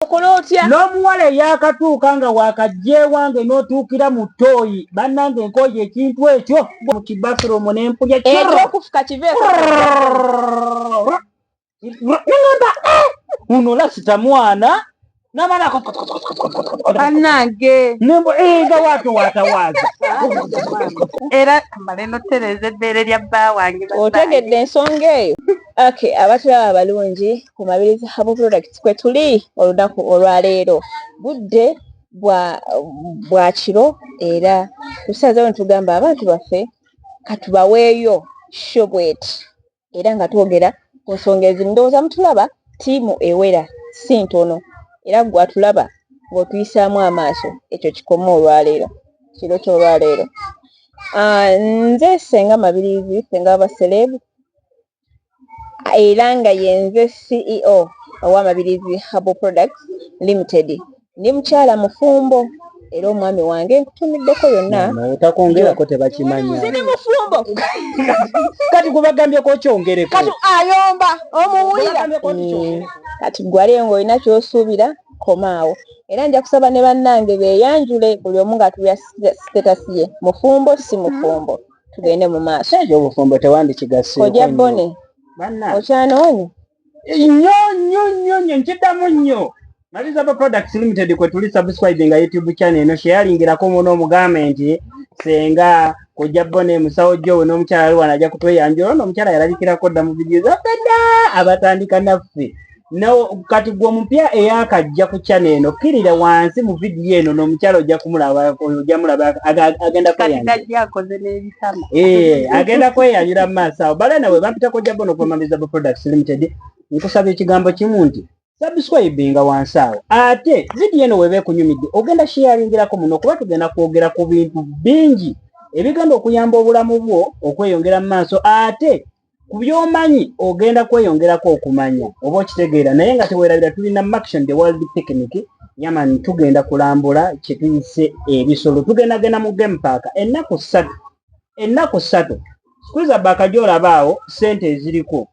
Okolotya n'omuwala eyakatuuka nga wakajje wange n'otuukira mu ttooyi bannange nkoye ekintu ekyo mu kibafiro n'empulya ekyokufuka kiveeko nengamba uno lasita mwana namalako bannange nga watowaatawaza era mbale notereza ebbeere lya bba wange otegedde ensonga eyo. Okay, abatulaba abalungi ku Mabirizi Herbal Products kwe tuli olunaku olwaleero budde bwa kiro era tusazeewo ne tugamba abantu baffe katubaweeyo shobwet era nga twogera ku nsonga ezimu. Ndowooza mutulaba ttiimu ewera si ntono era gwe atulaba ng'otuyisaamu amaaso ekyo kikomo olwaleero kiro ky'olwaleero. Nze Ssenga Mabirizi, Ssenga w'abasereebu era nga yenze CEO owa Mabirizi Herbal Products Limited. Ndi mukyala mufumbo era omwami wange nkutumiddeko yonna. Otakwongerako tebakimanya. Sindi mufumbo. Kati gubagambyeko kyongereko. Kati ayomba omuwulira. Kati gwali ng'olina ky'osuubira komaawo. Era nja kusaba ne bannange beeyanjule buli omu ng'atuya sitetasi ye. Mufumbo si mufumbo. Tugende mu maaso. Ekyo obufumbo tewandikigase. Ojja bone. Okyanoonya? Nnyo nkiddamu nnyo. Mabirizi Herbal Products Limited kwe tuli subscribe nga YouTube channel eno sharingirako muno omugambe nti Ssenga kojja bone musawo Joe n'omukyala ali wano ajja kutweyanjula n'omukyala yalabikirako dda mu vidiyo z'akadda abatandika naffe. Kati gwe omupya eyakajja ku channel eno kirira wansi mu vidiyo eno n'omukyala ojja kumulaba agenda kweyanjula. Agenda kweyanjula mu maaso awo. Bale nawe bampita kojja bone okuva Mabirizi Herbal Products Limited nkusaba ekigambo kimu nti subscribe nga wansi awo. Ate vidiyo eno weeba ekunyumidde ogenda sharingirako muno kuba tugenda kwogera ku bintu bingi ebigenda okuyamba obulamu bwo okweyongera mu maaso ate ku by'omanyi ogenda kweyongerako okumanya oba okitegeera naye nga teweerabira tulina Maction the World Picnic yamani tugenda kulambula kye tuyise ebisolo tugendagenda mu game park ennaku ssatu sikuiza baka gy'olabaawo ssente eziriko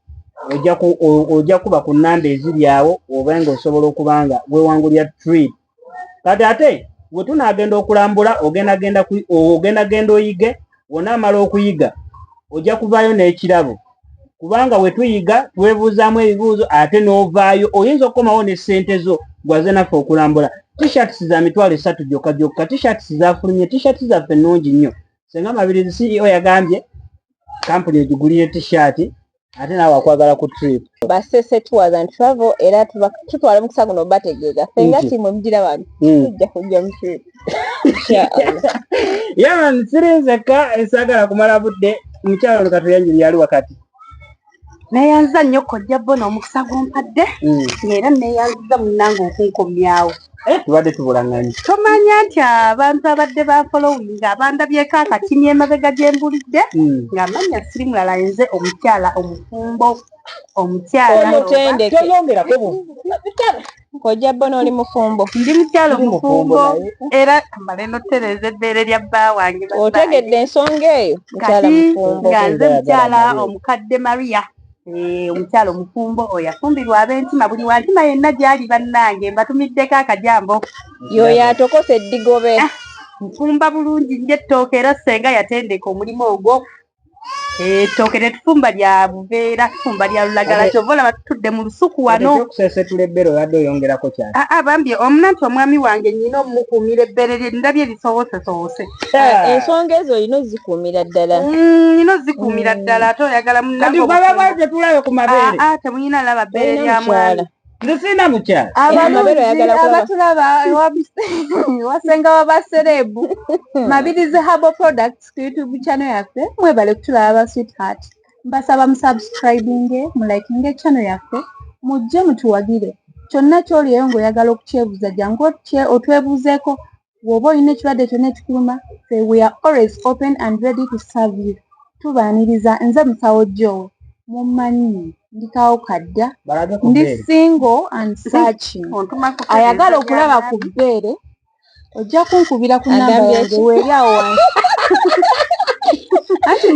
ojja kuba ku nnamba eziri awo oba nga osobola okuba nga weewangulya trip. Kati ate bwe tunaagenda okulambula ogendagenda oyige wonaamala okuyiga ojja kuvaayo n'ekirabo kubanga we tuyiga twebuuzaamu ebibuuzo ate n'ovaayo oyinza okukomawo ne ssente zo gwaze naffe okulambula. T-shirts za $3 gyokka T-shirts zafulumye T-shirts zaffe nnungi nnyo. Ssenga Mabirizi CEO yagambye kampuni egigulire T-shirt ate naawe akwagala ku trip. Basese Tours and Travel era tutwala mukisa guno bategeeza fenga timwe mugira wano tujja kujja mu trip. Yaman sirinzeka esagala kumala budde mukyalo ono katuyanjuli yali wakati. Neeyanza nnyo kojja bone omukisa gwompadde era neeyanza munnange okunkomyawo. Tubadde tubulanganye. Tomanya nti abantu abadde bafolowinga abandabyeko akatini emabega gye mbulidde ng'amanya siri mulala nze omukyala omufumbo omukyala toyongerako kojja bone oli mufumbo. Ndi mukyala omufumbo era mbale notereza ebbeere lya bba wange. Otegedde ensonga eyo mukyala mufumbo nga nze mukyala omukadde Maria omukyala omufumbo oyo afumbirwa ab'entima buli wantima yenna gyali bannange mbatumiddeko akajambo. Yoyo atokose eddigobe. Nfumba bulungi ng'ettooke era Ssenga yatendeka omulimu ogwo. Ettooke tetufumba lya buveera tufumba lya lulagala kyova olaba tutudde mu lusuku wano. Okusesetula ebbere oyadde oyongerako kyali. Bambye omunanti omwami wange nnyina omumukuumira ebbere lye ndabye lisobosesowose. Ensonga ezo olina ozikuumira ddala. Nina ozikuumira ddala ate oyagala munnange. Kati baba bwate tulabe ku mabeere. Temuyina laba bbeere lya mwami. Nzisina mukyala. Abatulaba ewa Ssenga w'abasereebu Mabirizi Herbal Products ku YouTube channel yaffe mwebale kutulaba sweetheart. Mbasaba musubscribinge mulikinge channel yaffe mujje mutuwagire kyonna ky'oliyo ng'oyagala okukyebuuza jangu otwebuuzeeko bw'oba olina ekirwadde kyonna ekikuluma we are always open and ready to serve you. Tubaaniriza nze musawo Joe mumanyi ndikawo kadda ndi single and searching ayagala okulaba ku bbeere ojja kunkubira ku namba yange weeri awo wansi anti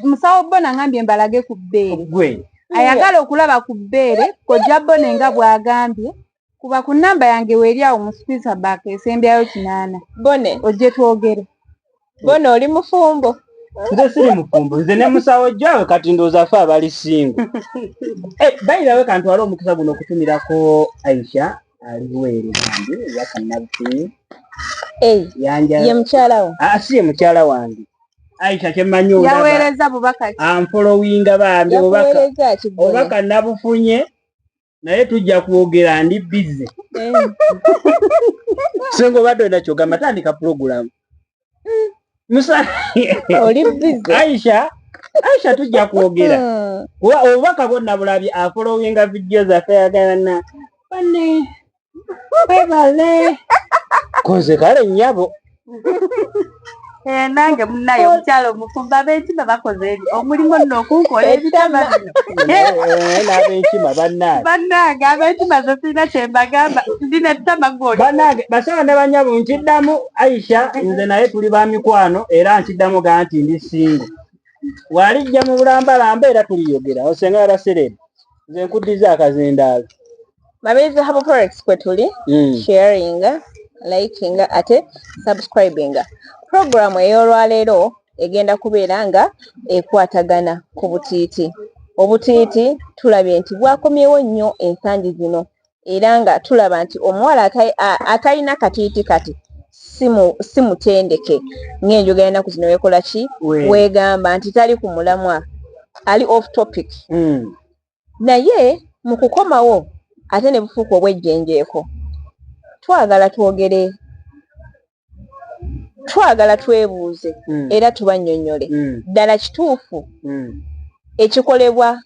musawo bone angambye mbalage ku bbeere ayagala okulaba ku bbeere kojja bone nga bw'agambye kuba ku nnamba yange weeri awo mu spisa back esembyayo 8 Bone ojje twogere. Bone oli mufumbo. Nze siri mufumbo, nze ne musawo gyawe kati ndowooza ffe abali singo. Bayirawe kantwala omukisa guno okutumirako Aisha aliweere wange yakannabufunye. Ye mukyala wo? Si ye mukyala wange. Aisha kyemmanyi olaba yaweereza bubaka ki? Anfolowinga bambi obubaka nabufunye naye tujja kwogera ndi bize. Senga obadde olina kyogamba tandika puroguramu. Oli bize. Aisha tujja kwogera. Kuba obubaka bwonna bulabye afolowinga vidiyo zaffe yagana bane webale koze kale nnyabo. Nange munnaye omukyalo omufumbo ab'enkima bakoze omulimu nno okunkola ebitama bino. N'ab'enkima bannange ab'enkima zo sirina kye mbagamba ndina ettama gwoli. Bannange basawo ne banyabo nkiddamu Aisha nze naye tuli ba mikwano era nkiddamu gaa nti ndi singo. Walijja mu bulambalamba era tuliyogera osenga yalaserera nze nkuddiza akazindaalo. Mabirizi Herbal Products kwe tuli sharing, liking ate subscribing. Programu ey'olwaleero egenda kubeera nga ekwatagana ku butiiti. Obutiiti tulabye nti bwakomyewo nnyo ensangi zino era nga tulaba nti omuwala atalina katiiti kati si mutendeke ng'enjoga ennaku zino weekola ki weegamba nti tali ku mulamwa ali off topic. Naye mu kukomawo ate ne bufuuka obwejjenjeeko twagala twogere, twagala twebuuze era tubannyonnyole ddala kituufu ekikolebwa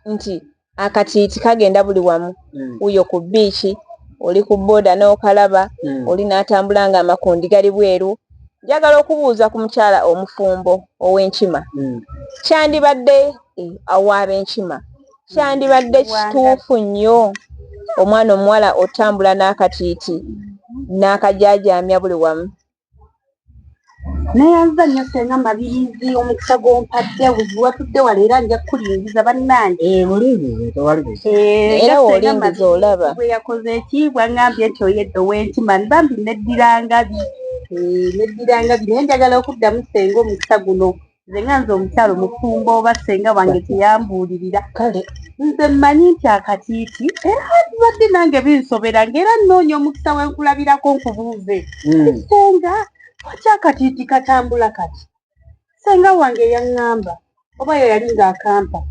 nti akatiiti kagenda buli wamu, wuyo ku biiki oli ku booda n'okalaba oli n'atambula nga amakundi gali bweru. Njagala okubuuza ku mukyala omufumbo ow'enkima kyandibadde awaab'enkima kyandibadde kituufu nnyo omwana omuwala otambula n'akatiiti n'akajaajamya buli wamu? Neyanza nnyo senga Mabirizi omukisa gw'ompadde watudde wala era nja kukulingiza bannange. Mulingize tewali busa. Era w'olingiza olaba. Bwe yakoze ki bwangambye nti oyedde ow'enkima bambi neddirangabi. Neddirangabi naye njagala okuddamu senga omukisa guno. Nze nga nze omukyalo omufumbo oba senga wange teyambuulirira. Kale nze mmanyi nti akatiiti era tubadde nange binsobera ng'era nnoonya omukisa wenkulabirako nkubuuze. Senga lwaki akatiiti katambula kati? Senga wange yaŋŋamba oba yo yali ng'akampa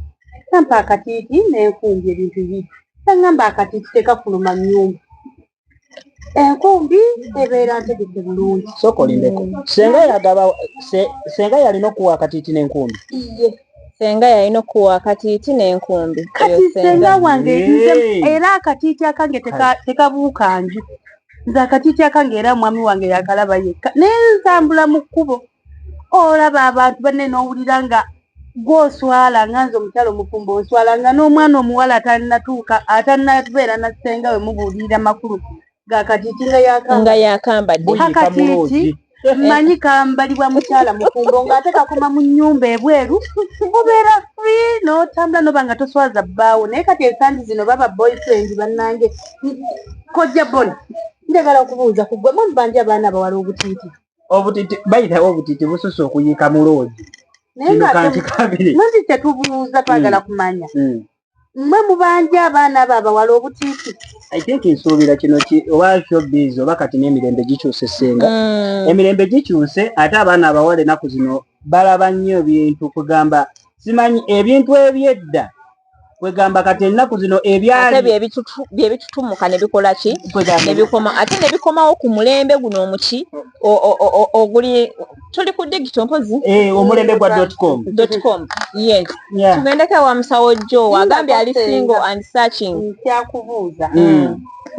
akatiiti n'enkumbi ebintu bibiri. Yaŋŋamba akatiiti tekafuluma nnyumba, enkumbi ebeera ntegeke bulungi. Sokolindeko senga yalina okuwa akatiiti n'enkumbi. Iye senga yalina okuwa akatiiti n'enkumbi. Kati senga wange era akatiiti akange tekabuuka nju. Nze akatiiti akange era mwami wange yakalaba yekka nenzambula mu kkubo. Olaba abantu banne n'owulira nga gw'oswala nga nze omukyalo omufumbo oswala nga n'omwana omuwala atannabeera na senga we mubuulirira makulu g'akatiiti nga yakambadde. Akatiiti mmanyi kambalibwa mukyala mufumbo ng'ate kakoma mu nnyumba ebweru obeera free n'otambula n'oba nga toswaza bbaawo. Naye kati ensangi zino baba boyfriend bannange. Kojja Boni njagala okubuuza ku ggwe mubanja abaana abawala obutiiti. Obutiiti bayitawo obutiiti bususse okuyiika mu loogi. Kino kanti kabiri. Muzi tetubuuza twagala kumanya. Mmwe mubanja abaana abo abawala obutiiti. I think nsuubira kino oba showbiz oba kati n'emirembe gikyuse senga. Emirembe gikyuse ate abaana abawala ennaku zino balaba nnyo ebintu kugamba simanyi ebintu ebyedda kwegamba kati ennaku zino ebyali bye bitutumuka ne bikola ki ne bikoma ate ne bikomawo ku mulembe guno omuki oguli tuli ku digital mpozi omulembe gwa .com. Yes tugendeke wa musawo Joe wagambye ali single and searching. Kyakubuuza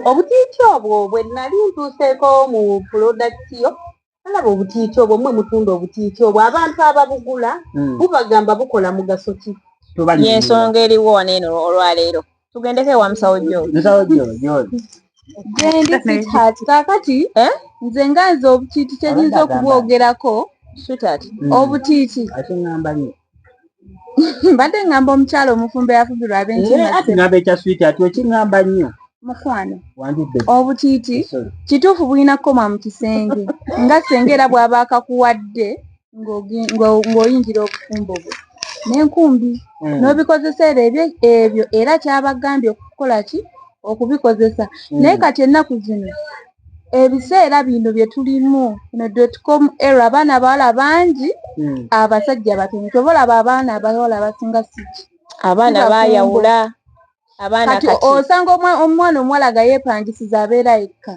obutiiti obwo bwe nali ntuuseeko mu product yo alaba obutiiti obwo mmwe mutunda obutiiti obwo abantu ababugula bubagamba bukola mugaso ki? Yensonga eriwo wano eno olwaleero tugendeke wa musawo Joe. Gendi kakati nze nga nze obutiiti kyenyinza okubwogerako obutiiti mbadde ngamba omukyalo omufumbo yafubirwa ab'enkima ati ngamba ekya switi ati okiŋŋamba nnyo mukwano Wandidde. obutiiti Sorry. kituufu bulina kukoma mu kisenge nga ssenga era bw'aba akakuwadde ng'oyingira obufumbo bwe n'enkumbi n'obikozesa ebyo era kyabagambye okukola ki okubikozesa naye kati ennaku zino ebiseera bino bye tulimu .com era abaana abawala bangi abasajja batono tobalaba abaana abawala abasinga siki abaana baayawula abaana kati kati osanga omwana omuwala ga yeepangisiza abeera yekka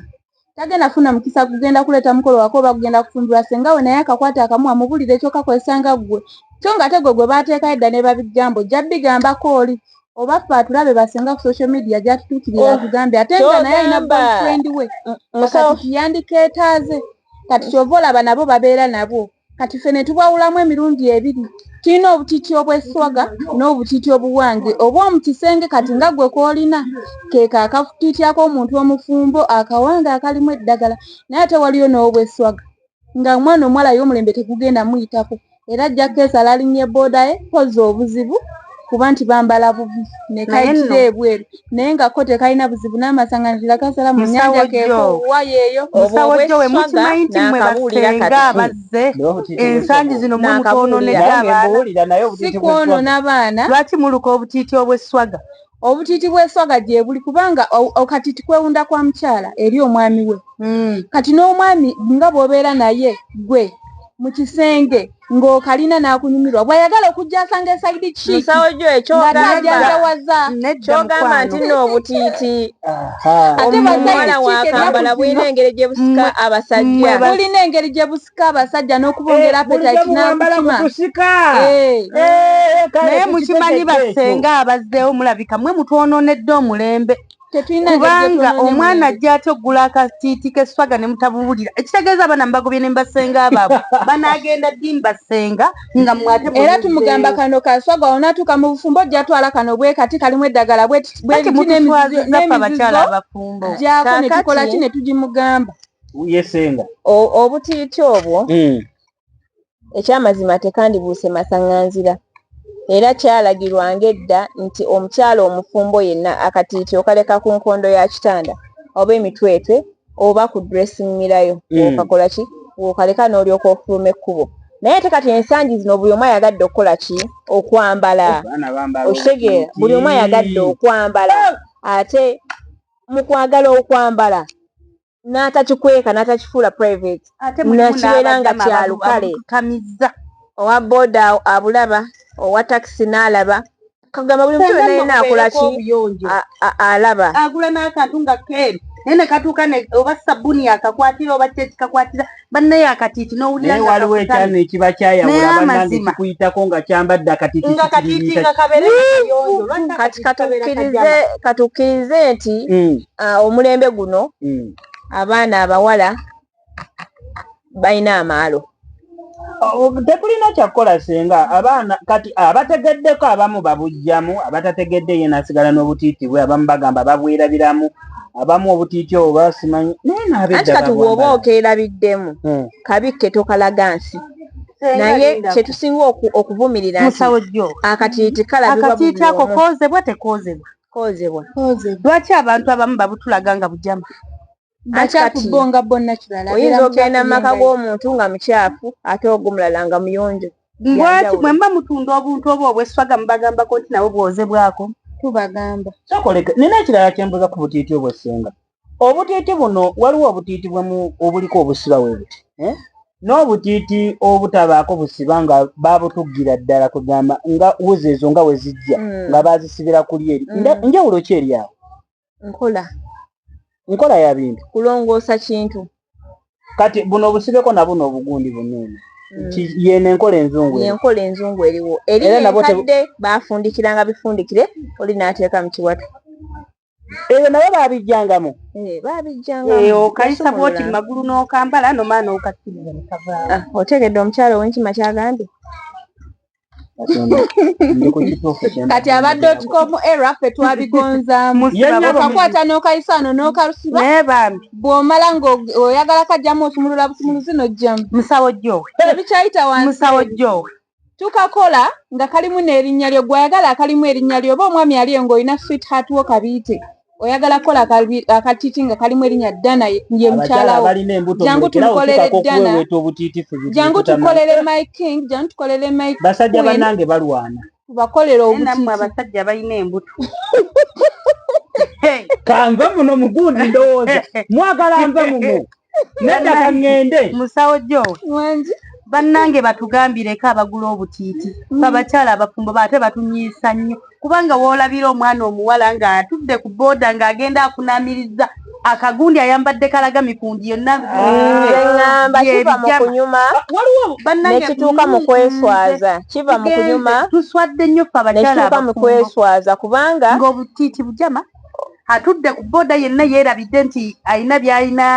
tagenda funa mukisa kugenda kuleeta mukolo wako oba kugenda kufumbirwa senga we naye akakwata akamu amubulira ekyokakozesanga ggwe so nga tegwe gwe baateekayo edda ne babigamba ojja bigambako oli oba ffe atulabe basenga ku social media gyatutuukirira atugambye ate nga naye alina boyfriend we kati tuyandikeetaaze kati kyova olaba nabo babeera nabo kati ffe ne tubawulamu emirundi ebiri tulina obutiiti obw'esswaga n'obutiiti obuwange oba mu kisenge kati nga gwe koolina keeka akafutiiti ak'omuntu omufumbo akawange akalimu eddagala naye ate waliyo n'obw'esswaga nga omwana omuwala y'omulembe tegugenda muyitako era ajja keesala alinnye booda ye poza obuzibu kuba nti bambala bubi ne kayitira ebweru naye nga ko tekalina buzibu n'amasaŋŋanzira gasala mu nnyanja keekuwa yeeyo musawojjo we mukimanyi nti mwe basenga abazze ensangi zino mwe mutoononedde abaana si kwonoona baana lwaki muluka obutiiti obw'esswaga obutiiti bw'esswaga gye buli kubanga okatiti kwewunda kwa mukyala eri omwami we kati n'omwami nga bw'obeera naye gwe mu kisenge ng'okalina n'akunyumirwa bw'ayagala okujja asanga esayidi musawojjo kyogamba nti n'obutiiti omuwala wakambala bulina engeri gye busika abasajja bulina engeri gye busika abasajja n'okubongera apetaiti n'akusima naye mukimanyi basenga abazzeewo mulabika mwe mutoononedde omulembe kubanga omwana ajja ate oggula akatiiti k'esswaga ne mutabubulira ekitegeeza abaana mbagobye ne mbasenga abaabwe banaagenda ddi mbasenga nga mwate era tumugamba kano kaswaga onatuuka mu bufumbo ojja twala kano bwe kati kalimu eddagala abakyala abafumbo gyako ne tukola ki ne tugimugamba yesenga obutiiti obwo ekyamazima tekandibuuse masaŋŋanzira era kyalagirwanga edda nti omukyala omufumbo yenna akatiiti okaleka ku nkondo ya kitanda oba emitwetwe oba ku dressing mirayo okakola ki okaleka n'olyoka ofuluma ekkubo naye ate kati ensangi zino buli omu ayagadde okukola ki okwambala okitegeera buli omu ayagadde okwambala ate mu kwagala okwambala n'atakikweka n'atakifuula private nakibeera nga kyalukale owa booda abulaba owa takisi n'alaba kagamba buli muntu yonna akola ki alaba agula n'akantu nga keeru naye ne katuuka oba sabbuuni akakwatira oba kyekikakwatira bannaye akatiiti n'owulira naye waliwo ekyano ekiba kyayawula bannange kikuyitako nga kyambadde akatiiti nga kabeere kati katukkirize nti omulembe guno abaana abawala balina amaalo tekulina kyakukola senga abaana kati abategeddeko abamu babujjamu abatategedde ye nasigala n'obutiiti bwe abamu bagamba babwerabiramu abamu obutiiti obwo basimanyi anti kati bw'oba okeerabiddemu kabikke tokalaga nsi naye kyetusinga okuvumirira akatiiti kalabibwa akatiiti ako koozebwa tekoozebwa lwaki abantu abamu babutulaga nga bujama oyinza ogenda mu maka g'omuntu nga mukyafu ate ogumulala nga muyonjo lwaki mwemba mutunda obuntu obwo obw'esswaga mubagambako nti nabwo bwozebwako tubagamba sokoleka nina ekirala kyembuza ku butiiti obw'essenga obutiiti buno waliwo obutiiti obuliko obusiba we buti n'obutiiti obutabaako busiba nga babutuggira ddala kugamba nga wuzi ezo nga we zijja nga bazisibira kuli eri njawulo ki eri awo nkola ya bintu kulongoosa kintu kati buno obusibeko na buno obugundi bunyuuni yene enkola enzungu eriwo eri enkadde bafundikiranga bifundikire oli n'ateeka mu kiwato ebyo nabo babijjangamu okalisa bwoti magulu n'okambala nomaa n'okakkiriza nekavaawo otegedde omukyala ow'enkima kyagambye kati aba .com era ffe twabigonzaamu okakwata n'okayisaano n'okalusiba naye bambi bw'omala ng'oyagala kajjamu osumulula busumuluzi n'ojjamu musawojjowe tebikyayita wansi musawojjowe tukakola nga kalimu n'erinnya lyo gw'ayagala akalimu erinnya lyo oba omwami ali ng'olina sweetheart wo kabiite oyagala kola akatiti nga kalimu erinnya Dana ye mukyala wo jangu tumukolere Dana jangu tukolere Mike King jangu tukolere Mike basajja bannange balwana tubakolere obutiti nammwe abasajja balina embuto kanva muno mugundi ndowooza mwagala nva muno nedda kaŋŋende musawo jo bannange batugambireko abagula obutiiti babakyala abafumbo baate batunyiisa nnyo kubanga woolabira omwana omuwala ng'atudde ku booda ng'agenda akunamiriza akagundi ayambadde kalaga mikundi yonna eŋŋamba kiva mu kunyuma nekituuka mu kweswaza kiva mu kunyuma tuswadde nnyo ffe abakyala nekituuka mu kweswaza kubanga ng'obutiiti bujama atudde ku booda yenna yeerabidde nti ayina by'ayina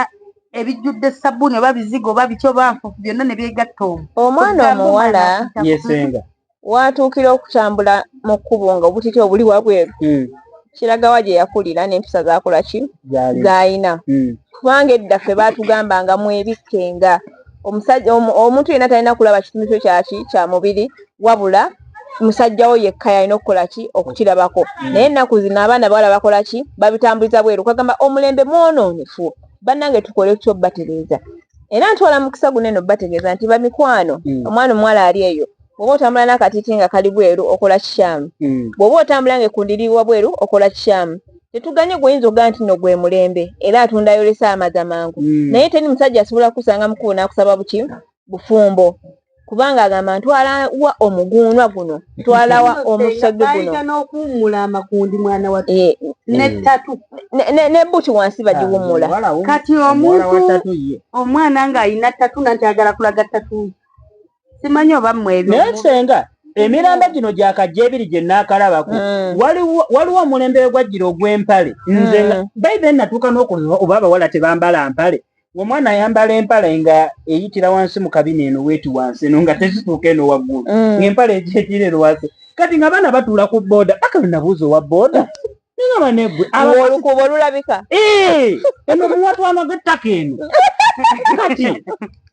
ebijjudde sabbuuni oba bizigo oba biki oba nfufu byonna ne byegatta omwo omwana omuwala yesenga watuukira okutambula mu kkubo nga obutiti obuli wabweru kiragawa gye yakulira n'empisa z'akola ki z'ayina kubanga edda ffe baatugambanga mwebikkenga omusajja omuntu yenna talina kulaba kitundu kyo kyaki kya mubiri wabula musajjawo yekka yalina okukola ki okukirabako naye ennaku zino abaana bawala bakola ki babitambuliza bweru kwagamba omulembe mwonoonefu bannange tukole kyo batereeza era ntwala mukisa guno eno bategeeza nti bamikwano omwana omuwala ali eyo bw'oba otambula n'akatiti nga kali bweru okola kikyamu bw'oba otambula ng'ekundirirwa bweru okola kikyamu tetuganye gweyinza ogaa nti no gwe mulembe era atunda yolesa amaza mangu naye teri musajja asobola kusanga mukubo n'akusaba buki bufumbo kubanga agamba ntwala wa omugunwa guno ntwala wa omusege guno ayina n'okuwummula amagundi mwana wa n'ettatu ne buti wansi bagiwummula kati omuntu omwana ng'ayina ttatu nanti ayagala kulaga ttatu simanyi oba mmwe ebyo naye senga emirambo gino gyakajja ebiri gye naakalabako waliwo omulembe gwajjira ogw'empale nze nga baithe natuuka n'okuziba oba abawala tebambala mpale omwana ayambala empale nga eyitira wansi mu kabina eno weeti wansi eno nga tezituuka eno waggulu ng'empale egyekira eno wansi kati nga baana batuula ku booda paka nabuuza owa booda nengaba neggwe olukubo olulabika eno muwatwana g'ettaka eno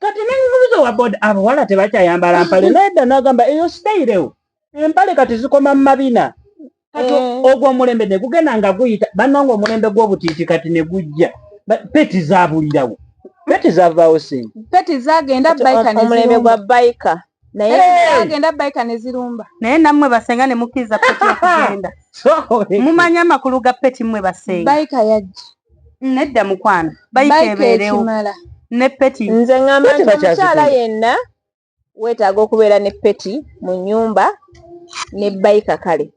kati nengubuuza owa booda abawala tebakyayambala mpale naye dda n'agamba eyo sitairewo empale kati zikoma mu mabina kati ogwo omulembe ne gugenda nga guyita bannanga omulembe gw'obutiiti kati ne gujja peti zaabulirawo peti zavaawo singa peti zagenda bayika omulembe gwa bayika naye zagenda bayika ne zirumba naye nammwe basenga ne mukkiriza peti okugenda mumanyi amakulu ga peti mmwe basenga bayika yajja nedda mukwana bayika ebeerewo ne peti nze ngamba nti omukyala yenna weetaaga okubeera ne peti mu nnyumba ne bayika kale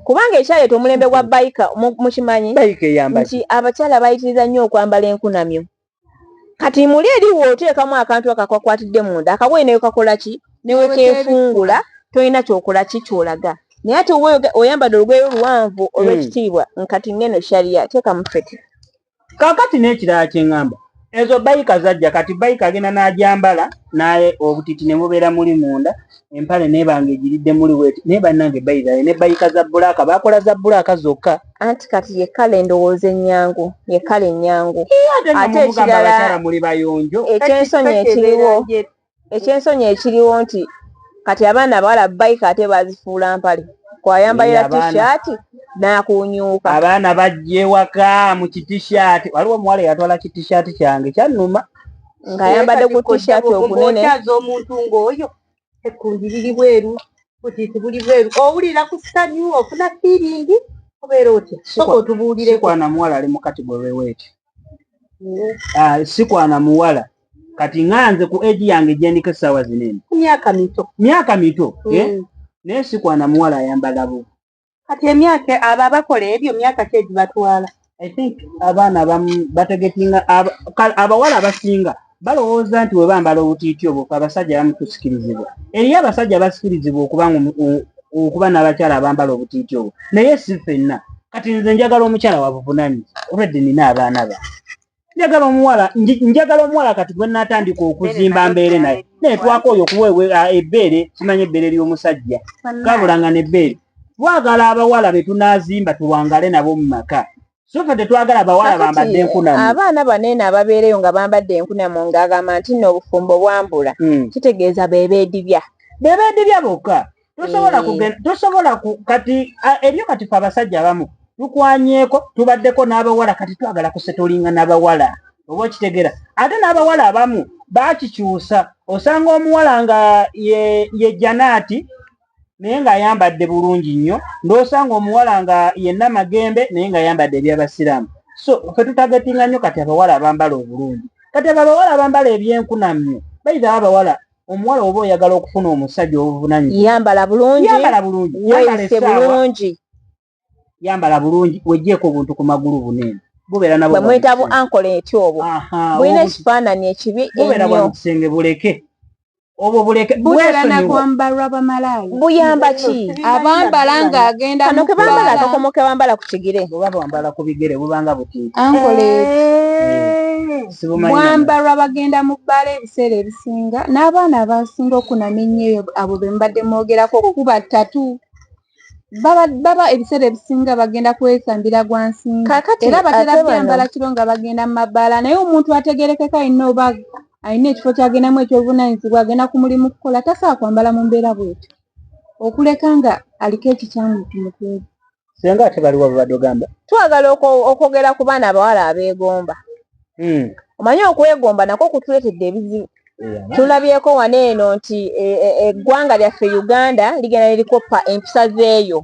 kubanga ekyaleeta omulembe gwa bayika mukimanyi nti abakyala bayitiriza nnyo okwambala enkunamyo kati muli eriwo oteekamu akantu akakwakwatidde munda akabwe neyo kakola ki newe keefungula tolina kyokola ki kyolaga naye ate oba oyambadde olugoye luwanvu olw'ekitiibwa nkati ngeno shariya teekamu feti kakati n'ekirala kyeŋŋamba ezo bayika zajja kati bayika agenda n'agyambala naye obutiti ne bubeera muli munda empale neebanga egiridde muli weeti naye bannange bayirayo ne bayika za bbulaaka baakola za bbulaaka zokka anti kati ye kale endowooza ennyangu ye kale ennyangu ate ekirala muli bayonjo ekyensonyi ekiriwo nti kati abaana abawala bayika ate bazifuula mpale kwayambalira tishaati n'akunyuuka abaana bajja ewaka mu kitishaati waliwo omuwala eyatwala kitishaati kyange kyannuma ng'ayambadde ku tishaati okunene okyaza omuntu ng'oyo ekkundi liri bweru butiiti buli bweru owulira ku ssanyu ofuna fiiringi obeera otya soka otubuulire sikwana muwala ali mu kategori weeti sikwana muwala kati nganze ku egi yange gyendiko essaawa zinene myaka mito naye sikwana muwala ayambala bubi kati emyaka abo abakola ebyo myaka ki egibatwala I think abaana abamu bategetinga abawala abasinga balowooza nti we bambala obutiiti obwo abasajja abamu tusikirizibwa eriyo abasajja basikirizibwa okuba n'abakyala abambala obutiiti obwo naye si ffenna kati nze njagala omukyala wabuvunanyi olwedde nina abaana ba njagala omuwala kati gwe naatandika okuzimba mbeere naye naye twaka oyo okuweebwa ebbeere kimanyi ebbeere ly'omusajja kabulanga n'ebbeere twagala abawala be tunaazimba tuwangale nabo mu maka sofa tetwagala abawala bambadde enkunamu abaana banene ababeereyo nga bambadde enkunamu ng'agamba nti nno obufumbo bwambula kitegeeza bebeedibya bokka tosobola kati ebyo kati fe abasajja abamu tukwanyeko tubaddeko n'abawala kati twagala kusetolinga n'abawala oba okitegeera ate n'abawala abamu bakikyusa osanga omuwala nga ye Janaati naye ng'ayambadde bulungi nnyo nd'osanga omuwala nga yenna Magembe naye ng'ayambadde eby'abasiraamu so fe tutagetinga nnyo kati abawala abambala obulungi kati abawala abambala ebyenkunamyo bayita abawala omuwala oba oyagala okufuna omusajja obuvunanyizibwa yambala bulungi weeyise bulungi yambala bulungi weggyeko obuntu ku magulu bunene bubeera nabo bamwita bu ankole eti obwo bulina ekifaananyi ekibi bubeera bwa kisenge buleke obwo buleke bubeera nakwambalwa bamalaaya buyamba ki abambala ng'agenda kano ke bambala akakomo ke bambala ku kigere oba bambala ku bigere bubanga butiiti ankole bwambalwa bagenda mu bbala ebiseera ebisinga n'abaana abasinga okunama ennyo abo be mbadde mwogerako okuba ttatu baba ebiseera ebisinga bagenda kwesambira gwa nsinga era batera byambala kiro nga bagenda mu mabbaala naye omuntu ategerekeka alina oba alina ekifo kyagendamu ekyobuvunaanyizibwa agenda ku mulimu kukola tasobola kwambala mu mbeera bwetyo okuleka nga aliko ekikyamu ku mutwe senga ate baliwo babadde ogamba twagala okwogera ku baana abawala abeegomba omanyi okwegomba nakwo kutuleetedde ebizibu tulabyeko wano eno nti eggwanga lyaffe Uganda ligenda nerikoppa empisa zeeyo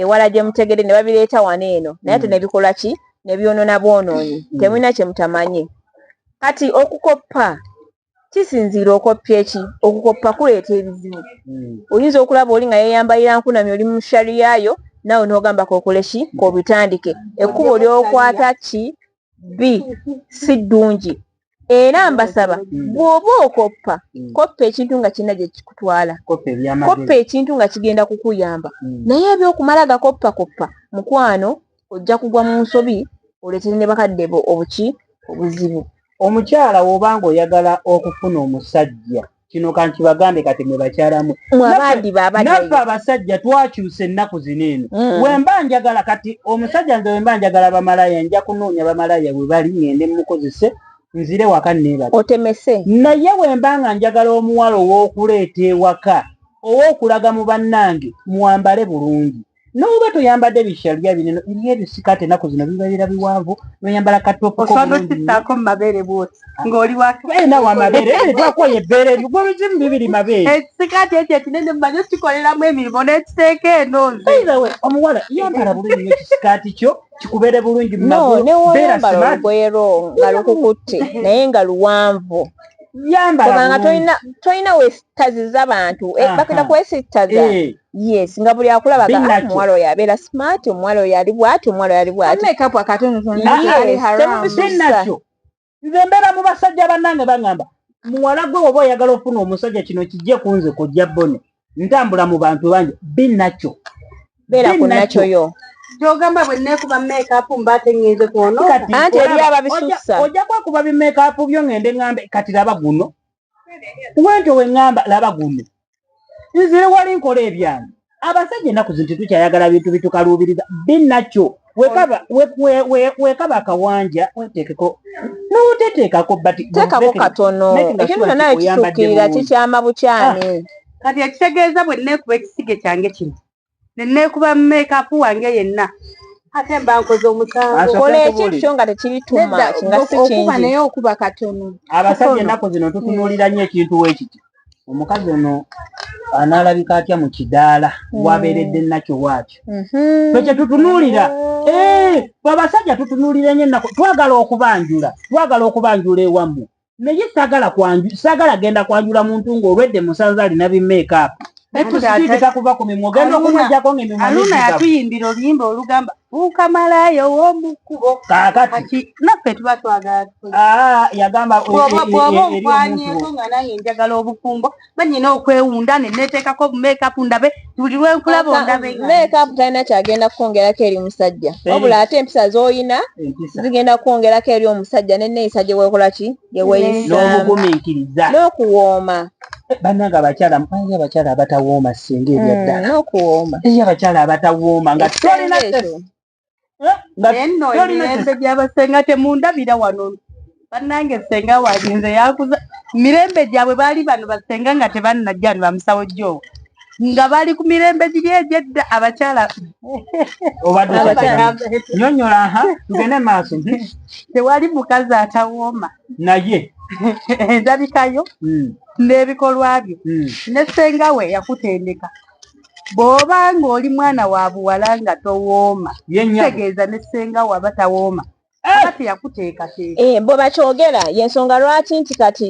ewala gye mutegere ne babireeta wano eno naye ate nebikola ki nebyonona bwonoonyi temulina kye mutamanyi kati okukoppa kisinziira okoppya eki okukoppa kuleeta ebizibu oyinza okulaba oli nga yeeyambalira nkunamyo oli mu shariyayo naawe n'ogamba kokole ki kobitandike ekkubo ly'okwata ki si ddungi era mbasaba bw'oba okoppa koppa ekintu nga kirina gye kikutwala koppa ekintu nga kigenda kukuyamba naye ebyokumala gakoppakoppa mukwano ojja kugwa mu nsobi oleetere ne bakadde bo obuzibu omukyala w'obanga oyagala okufuna omusajja kino kanti bagambe kati mwe bakyalamu naffe abasajja twakyusa ennaku zino eno wemba njagala kati omusajja nze wemba njagala bamalaaya nja kunoonya bamalaaya bwe bali ngende mukozese nzire waka neebala otemese naye wemba nga njagala omuwala ow'okuleeta ewaka ow'okulaga mu bannange mwambale bulungi n'oba toyambadde bishalya binene eriyo ebisikaati ennaku zino bibeera biwanvu noyambala katopokosaako mu mabeere bwoti ng'oli nawe amabeere twakoye ebbeere eryo gwe bizibu bibiri mabeere ekisikaati ekyo ekinene mmanyi okikoleramu emirimu n'ekiteeka eno nze omuwala yambala bulungi nnyo ekisikaati kyo kikubeere bulungi mu magulu newayambala olugoye lwo nga lukukutte naye nga luwanvu kubanga tolina wesitaziza abantu bagenda kwesitaza yes nga buli akulabaga omuwala oyo abeera smart omuwala oyo ali bwati omuwala oyo ali bwati nakyo nze mbeera mu basajja bannange baŋŋamba muwala gwe oba oyagala ofuna omusajja kino kijje kunze kojja bone ntambula mu bantu bangi binakyo beera ku nakyo yo gyogamba bwe neekuba makeup mbate ngenze kuono anti eri ababisusa ojja kwakuba bimakeup byo ngende ŋŋambe kati laba guno wentyo we ŋŋamba laba guno nzire wali nkola ebyange abasajja ennaku zino tetukyayagala bintu bitukaluubiriza binakyo wekaba akawanja weteekeko n'oteteekako teekako katono ekintu naye kisuukirira kikyama bukyani kati ekitegeeza bwe neekuba ekisige kyange kino neneekuba makeup wange yenna ate mba nkoze omusango kola ekintu kyo nga tekibituma nga si kingi naye okuba katono abasajja ennaku zino tutunuulira nnyo ekintu weekiti omukazi ono anaalabika atya mu kidaala wabeeredde nakyo waakyo twekye tutunuulira abasajja tutunuulira nnyo ennaku twagala okubanjula ewammwe naye saagala genda kwanjula muntu ng'olwedde musanze alina bimakeup kuba ku mimwa ogenda okumwejjako ng'emimwa aluna yatuyimbira oluyimba olugamba buuka malaaya ow'omukubo kaakati naffe tuba twagala yagamba bw'oba onkwanyeko nga naye njagala obufumbo banyina okwewunda neneteekako obumakeup ndabe buli lwenkulaba ondabe makeup talina kyagenda kwongerako eri musajja wabula ate empisa z'oyina zigenda kwongerako eri omusajja nenneeyisa gye weekola ki gye weeyisaamu n'obugumiikiriza n'okuwooma bannanga abakyala abatawooma singa ebyaddala n'okuwooma abakyala abatawooma nga tolina nno emirembe gy'abasenga temundabira wano bannange senga walinze yakuza mirembe gyabwe baali bano basenga nga tebannajja ni bamusawo jjo nga bali ku mirembe giri egyedda abakyala obadde nyonyola tugende maaso tewali mukazi atawooma naye endabikayo n'ebikolwa byo ne ssenga we yakutendeka bw'oba ng'oli mwana wa buwala nga towooma kitegeeza ne ssenga we aba tawooma aba teyakuteekateeka bwe bakyogera y'ensonga lwaki nti kati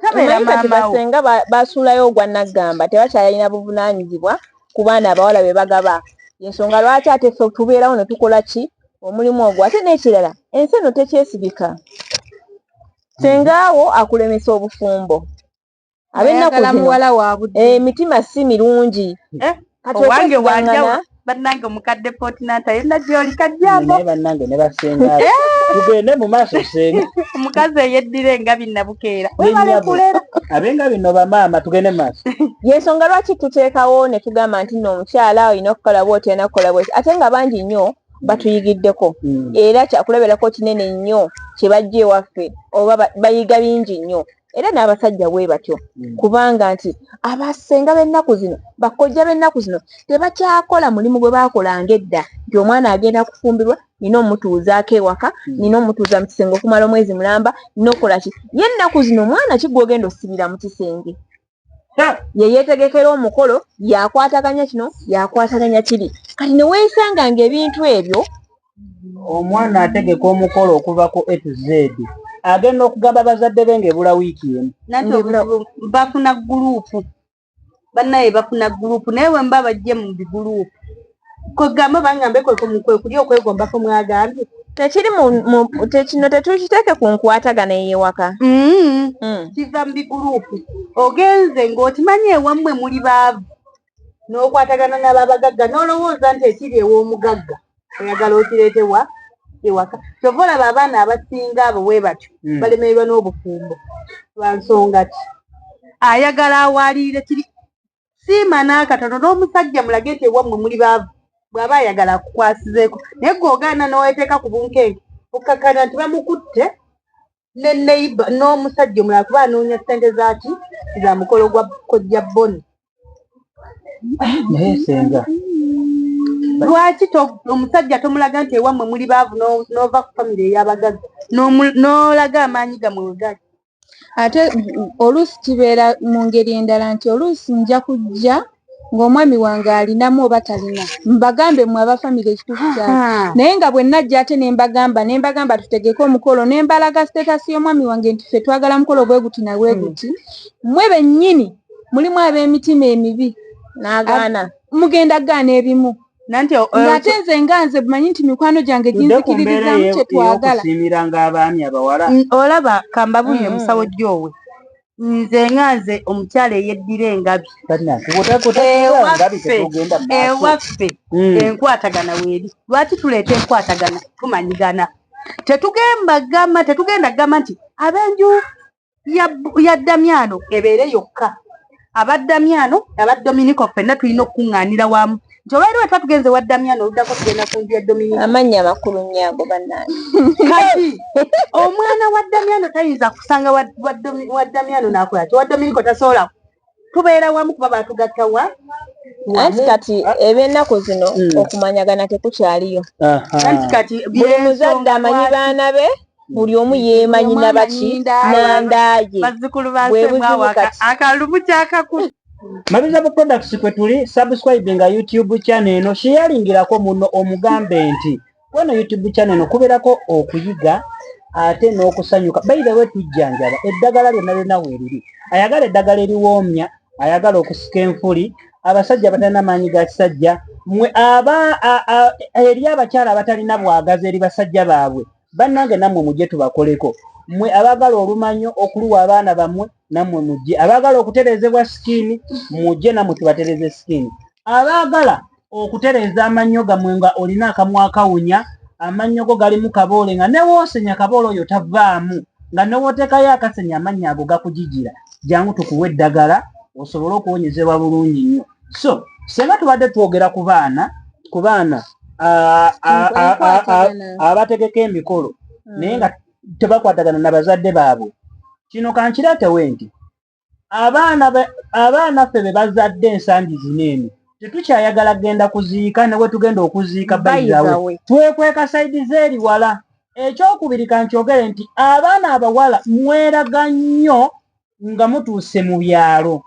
kati basenga basuulayo ogwa naggamba tebakyalina buvunaanyizibwa ku baana abawala be bagaba y'ensonga lwaki ate ffe tubeerawo ne tukola ki omulimu ogwo ate n'ekirala ensi eno tekyesibika sengaawo akulemesa obufumbo ab'ennaku zino emitima si mirungi owange wanjawo bannange omukadde Fortunata yenna gy'oli kajjambo bannange ne basenga tugende mu maaso senga omukazi eyeddira engabi nabukeera webale kulera ab'engabi nno bamaama tugende mu maaso y'ensonga lwaki tuteekawo ne tugamba nti nno omukyala olina okukola bw'oti olina kukola bw'oti ate nga bangi nnyo batuyigiddeko era kyakulaberako kinene nnyo kye bajja ewaffe oba bayiga bingi nnyo era n'abasajja bwe batyo kubanga nti abasenga b'ennaku zino bakojja b'ennaku zino tebakyakola mulimu gwe baakolanga edda nti omwana agenda kufumbirwa nina omutuuzaako ewaka nina omutuuza mu kisenge okumala omwezi mulamba nina okukola ki ye ennaku zino omwana ki gw'ogenda osibira mu kisenge ye yeetegekera omukolo yakwataganya kino yakwataganya kiri kati ne weesanga ng'ebintu ebyo omwana ategeka omukolo okuva ku A to Z agenda okugamba bazadde be ng'ebula wiiki emu bafuna guruupu bannaye bafuna guruupu naye bwe mba bajje mu biguruupu kwegamba bangambe kwe kuli okwegombako mwagambye tekiri kino tetukiteeke ku nkwatagana ey'ewaka kiva mu biguruupu ogenze ng'otimanyi ewammwe muli baavu n'okwatagana n'ababagagga n'olowooza nti ekiri ew'omugagga oyagala okireetewa ewaka kyova olaba abaana abasinga abo bwe batyo balemererwa n'obufumbo lwa nsonga ki ayagala awaliire kiri siima n'akatono n'omusajja mulage nti ewammwe muli baavu bw'aba ayagala akukwasizeeko naye gweogaana n'oweteeka ku bunkenke okkakkana nti bamukutte ne neiba n'omusajja omulala kuba anoonya ssente zaaki za mukolo gwa kojja Boni naye senga lwaki omusajja tomulaga nti ewammwe muli baavu n'ova ku famire ey'abagagga n'olaga amaanyi gamwe wegali ate oluusi kibeera mu ngeri endala nti oluusi nja kujja ng'omwami wange alinamu oba talina mbagambe mwe abafamire ekituufu kyali naye nga bwe najja ate nembagamba tutegeke omukolo nembalaga siteetasi y'omwami wange nti ffe twagala mukolo bwe guti na bwe guti mmwe bennyini mulimu ab'emitima emibi n'agaana mugenda gaana ebimu ng'ate nze nganze bumanyi nti mikwano gyange ginzikiririzaamu kye twagala okusiimiranga abaami abawala olaba kambabuye musawo jjoowe nze nganze omukyala eyeddira engabi ewaffe enkwatagana weeri lwaki tuleeta enkwatagana tumanyigana tetugenda gamba nti ab'enju ya Damiano ebeere yokka abaddamyano abaddominico ffenna tulina okukuŋŋaanira wamu nti olwali we twatugenze wa Damiano oluddako tugenda ku nju ya Dominico amannya makulu nnyo ago bannange kati omwana wa Damiano tayinza kusanga wa Damiano n'akola ki wa Dominico tasobola tubeera wamu kuba baatugatta wa anti kati eb'ennaku zino okumanyagana tekukyaliyo anti kati buli muzadde amanyi baana be buli omu yeemanyi nabaki nandaye bazzukulu basemwawaka akalubu kyakaku Mabizabu Products kwe tuli subscribinga YouTube channel eno sharingirako muno omugambe nti wano YouTube channel eno kuberako okuyiga ate n'okusanyuka by the way tujjanjaba eddagala lyonna weeriri ayagala eddagala eriwoomya ayagala okusika enfuli abasajja batalina maanyi ga kisajja mwe eri abakyala abatalina bwagazi eri basajja baabwe bannange nammwe mujje tubakoleko mwe abagala olumanyo okuluwa abaana bammwe nammwe mujje abagala okuterezebwa sikini mujje nammwe tubatereze sikini abagala okutereza amannyo gammwe nga olina akamwa akawunya amannyo go galimu kaboole nga newoosenya kaboole oyo tavaamu nga newooteekayo akasenya amannya ago gakujijira jangu tukuwa eddagala osobole okuwonyezebwa bulungi nnyo so senga tubadde twogera ku baana abategeka emikolo naye nga tebakwatagana na bazadde baabwe kino kankiratewe nti abaana ffe be bazadde ensangi zineeno tetukyayagala genda kuziika ne we tugenda okuziika bayizawe twekweka saidi zeeri wala. Ekyokubiri kankyogere nti abaana abawala mweraga nnyo nga mutuuse mu byalo.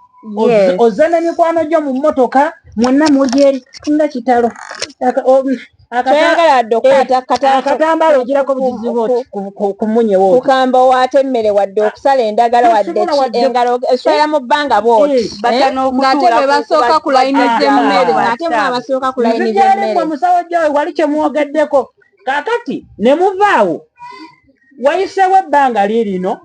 Ozze ne mikwano gyo mu mmotoka mwenna muli eri nga kitalo akatambaala ogirako bugizibu kumunyewo kukamba waate emmere wadde okusala endagala wadde engalo eswera mu bbanga bwoti ng'ate bwe basooka ku layiniza emmere ate mwe abasooka ku layiniza emmere. Omusawo gyawe wali kye mwogeddeko kaakati ne muvaawo wayiseewo ebbanga lirino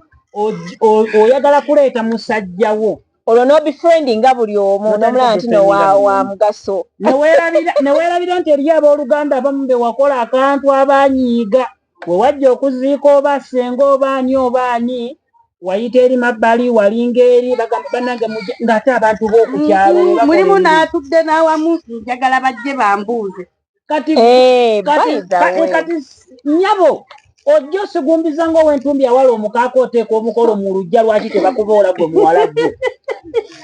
oyagala kuleeta musajjawo olwo n'obifrendi nga buli omu nomulaba nti no wa mugaso neweerabira nti eriyo abooluganda abamu be wakola akantu abanyiiga we wajja okuziika oba ssenga oba ani oba ani wayita eri mabbali walinga eri bagamba bannange ng'ate abantu b'okukyalo mulimu n'atudde n'awamu njagala bajje bambuuze kati nnyabo ojja osigumbiza ng'owentumbi awala omukaaka oteeka omukolo mu lujja lwaki tebakuboola gwe muwala gwo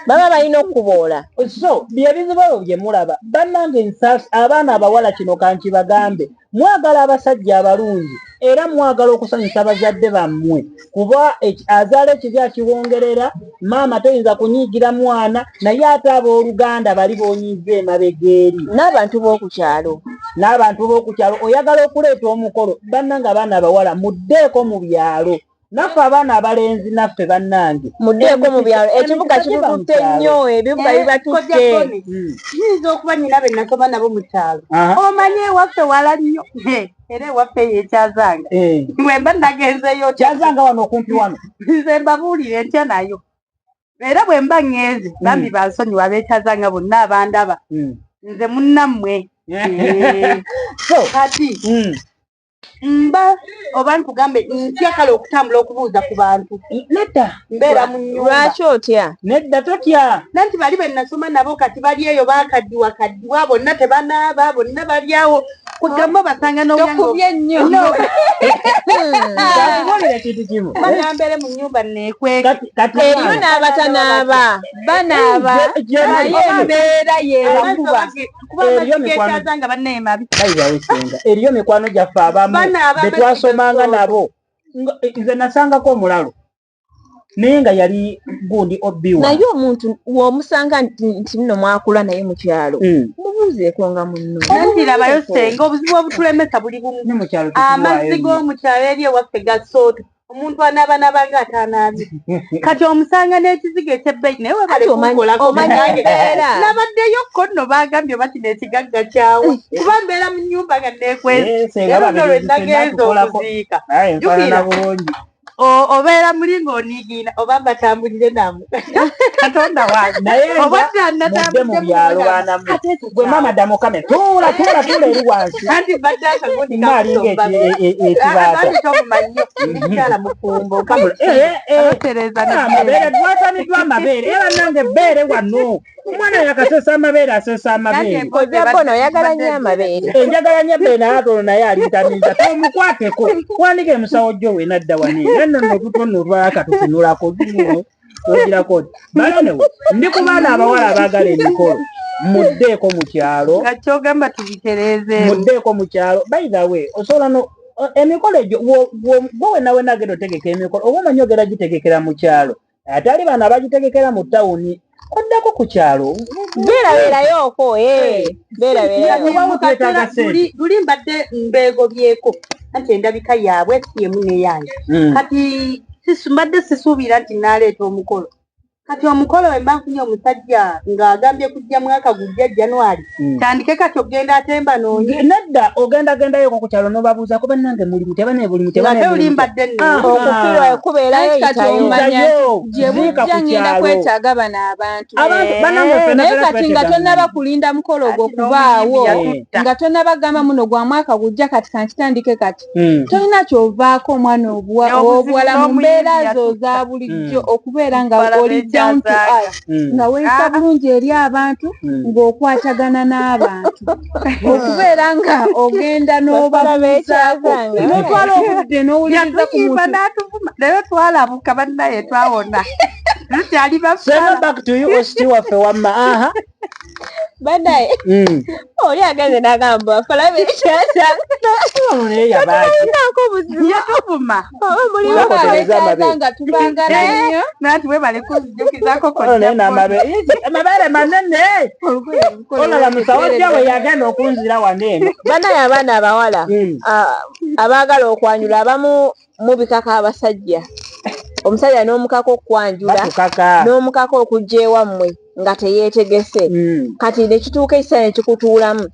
baba balina okuboola. So byebizibu ebyo bye mulaba bannange nsaasi abaana abawala kino kankibagambe mwagala abasajja abalungi era mwagala okusanyusa bazadde bammwe kuba azaala ekibi akiwongerera maama toyinza kunyiigira mwana naye ate abooluganda bali boonyiiza emabega eri n'abantu b'okukyalo oyagala okuleeta omukolo bannange abaana abawala muddeeko mu byalo naffe abaana abalenzi naffe bannange muddeeko mu byalo ekibuga kibukutte nnyo ebibuga bibatutte. Kiyinza okuba nnyina be nasoma nabo mu kyalo omanyi ewaffe wala nnyo era ewaffe yekyazanga bwe mba nagenzeyo kyazanga wano okumpi wano nze mbabuulire ntya nayo era bwe mba ŋŋenze bambi bansonyiwa beekyazanga bonna abandaba nze munnammwe kati mba oba nkugambe ntya kale okutambula okubuuza ku bantu nedda mbeera mu nnyumba. Lwaki otya? Nedda totya nanti bali be nasoma nabo kati bali eyo bakaddiwa bonna tebanaaba bonna bali awo kugamba basanga tokubye ennyo kakubuulira kintu kimu banambere mu nnyumba neekweka eriyo n'abatanaaba banaaba naye embeera yebakuba kubakyazanga bannaye mabi bayibawesenga eriyo mikwano gyaffe abamu betwasomanga nabo nze nasangako omulalo naye nga yali gundi obbiwa naye omuntu w'omusanga nti nno mwakula naye mu kyalo mubuuzeeko nga munno nanti labayo senga obuzibu obutulemesa buli bumu amazzi g'omu kyalo eri ewaffe gasooto omuntu anaaba nga atanaabye kati omusanga n'ekizigo ekyebbeyi naye nabaddeyo nno bagambye oba kino ekigagga kyawe kuba mbeera mu nnyumba nga neekwezi eruno lwe nagenza okuziika obeera muli ng'oniigiina oba mbatambulire namu katonda wange oba mudde mu byalo baanamu gwe maama dda mukame tuula eri wansi anti badde akagundi maalinga ekibaata tomumanyo ndikyala mufumbo amabeere gwatamiddwa amabeere era nange ebbeere wano omwana yakasesa amabeere asesa amabeere ozabona oyagala nnyo amabeere enjagala nnyo ebbeere naye atono naye alintamiza tomukwateko wandika emusawo gyo we nadda wani ennono tutono lwaka tutunulako ogirako balanewo ndi ku baana abawala abaagala emikolo muddeeko mu kyalo kyogamba tubitereeze muddeeko mu kyalo by the way osobola emikolo egyo gwe wenna genda otegeka emikolo oba omanyi ogera gitegekera mu kyalo atali bano abagitegekera mu tawuni oddako ku kyalo beerabeerayooko luli mbadde mbeegobyeko anti endabika yaabwe yemu neyange kati mbadde sisuubira nti naaleeta omukolo kati omukolo we mba nfunye omusajja ng'agambye kujja mwaka gujja January tandike kati ogenda atemba noonye nedda ogendayoko ku kyalo n'obabuuza kuba nange mulimu ate olimbadde okufirwa kubeerayo yitayo gye bujja ngenda kwetaaga bano abantu naye kati nga tonnaba kulinda mukolo gwo kubaawo nga tonnabagamba muno gwa mwaka gujja kati kankitandike kati tolina kyovaako omwana obuwala mu mbeera zo za bulijjo okubeera nga oli down to earth nga weeyisa bulungi eri abantu ng'okwatagana n'abantu okubeera nga ogenda n'obabuuzaako n'otwala obudde n'owuliriza ku mutu naye twalabuka bannaye twawona lukyali Sema bafala back to you hosti waffe wamma. Badaye oli agenze n'agamba bafala Ono naye yabaaki. yatuvuma nga tubangala nnyo nati webale kunzijukizako Ono naye n'amabeere manene. Olaba musawojja we yagenda okunzira wano eno. banaye abaana abawala abaagala okwanjula abamu mubikaka abasajja omusajja n'omukaka okwanjula Batukaka. n'omukaka okujja ewammwe nga teyeetegese kati nekituuka ekiseera nekikutuulamu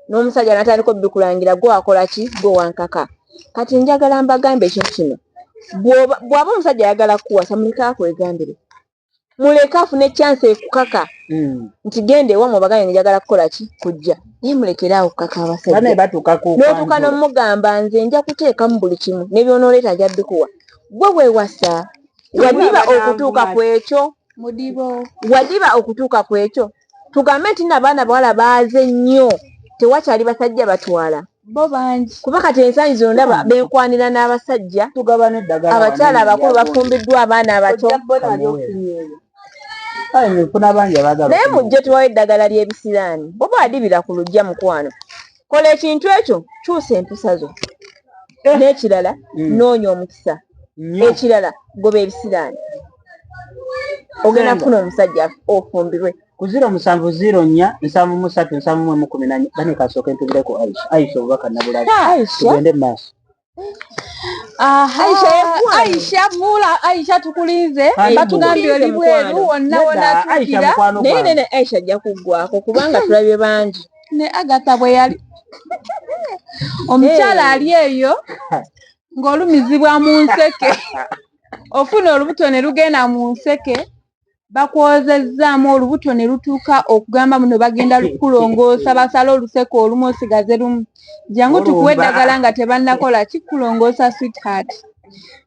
n'omusajja n'atandika obbikulangira gwe wakola ki gwe wankaka kati njagala mbagambe ekintu kino bw'aba omusajja ayagala kuwasa muleke akwegambire muleke afune chance ekukaka nti genda ewammwe obagambe njagala kukola ki kujja naye mulekere awo kukaka abasajja n'otuuka n'omugamba nze nja kuteekamu buli kimu n'ebyonooleeta ajja bikuwa gwe weewasa wadiba okutuuka ku ekyo wadiba okutuuka ku ekyo tugambe nti n'abaana bawala baaze nnyo tewakyali basajja batwala bo bangi kuba kati ensangi zino ndaba benkwanira n'abasajja tugabana eddagala abakyala abakulu bafumbiddwa abaana abato naye mujje tuwayo eddagala ly'ebisiraani bo baadibira ku lujja mukwano kola ekintu ekyo kyusa empisa zo n'ekirala noonya omukisa ekirala goba ebisiraani ogenda kufuna omusajja ofumbirwe ku 0704 bane kasooka entubireko Aisha obubaka nabulabi tugende mu maaso. Aisha tukulinze batugambye oli bweru wonna wonatuukira naye Aisha ajja kuggwako kubanga tulabye bangi ne Agatha bwe yali omukyala ali eyo ng'olumizibwa mu nseke ofuna olubuto ne lugenda mu nseke bakwozezzaamu olubuto ne lutuuka okugamba muno bagenda kulongoosa basala oluseke olumu osigaze lumu jangu tukuwa eddagala nga tebannakola kikulongoosa sweetheart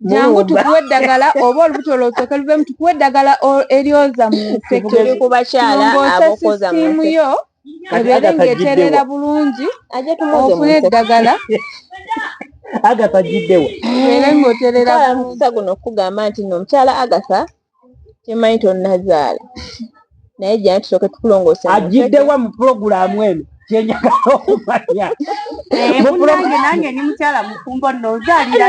jangu tukuwa eddagala oba olubuto lwosooke luvemu tukuwa eddagala eryoza mu nseke kulongoosa sisitiimu yo ebeere ng'eterera bulungi ofune eddagala Agatha jiddewo ebeere ng'oterera mukisa guno okugamba nti n'omukyala Agatha temanyi tonnazaala naye jjana tusooke tukulongoosa ajiddewa mu pulogulaamu eno kyenyagala okumanya nange ni mukyala mufumbo nozaalira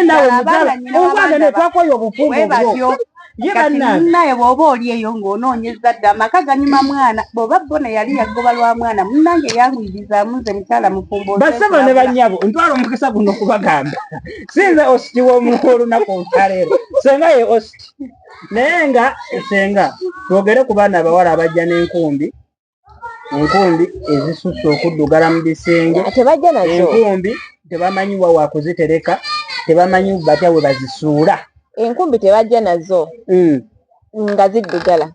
omwana ne twakola obufumbo bwo naye bw'oba oli eyo ng'onoonyeza dda amaka ganyuma mwana bw'oba bona yali yagoba lwa mwana munnange yangwirizaamu nze mukyala mufumbo basaba ne bannyabo ntwala omukisa guno okubagamba sinze ositi w'olunaku olutaleero senga ye ositi naye nga senga twogere ku baana abawala abajja n'enkumbi ezisusse okuddugala mu bisenge tebajja nazo enkumbi tebamanyi wa wakuzitereka tebamanyi batya we bazisuula enkumbi tebajja nazo nga ziddugala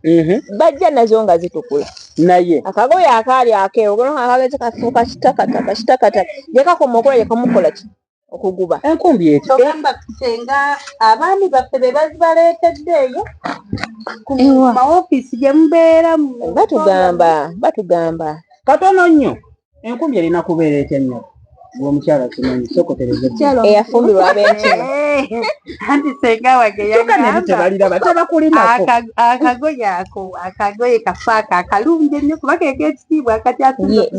bajja nazo nga zitukula naye akagoye akaali akeewo gono akagezi kafuuka kitakataka gyekakoma okola gyekamukola ki okuguba enkumbi ekyo togamba kusenga abaami baffe be bazibaleetedde eyo ku mawofiisi gye mubeeramu batugamba katono nnyo enkumbi erina kubeera etya nnyo gwomukyala kimanyi sokotereza eyafumbirwa ab'enkima anti senga wange tebaliraba tebakulinako akagoye kafaako akalungi ennyo kuba keeko ekitiibwa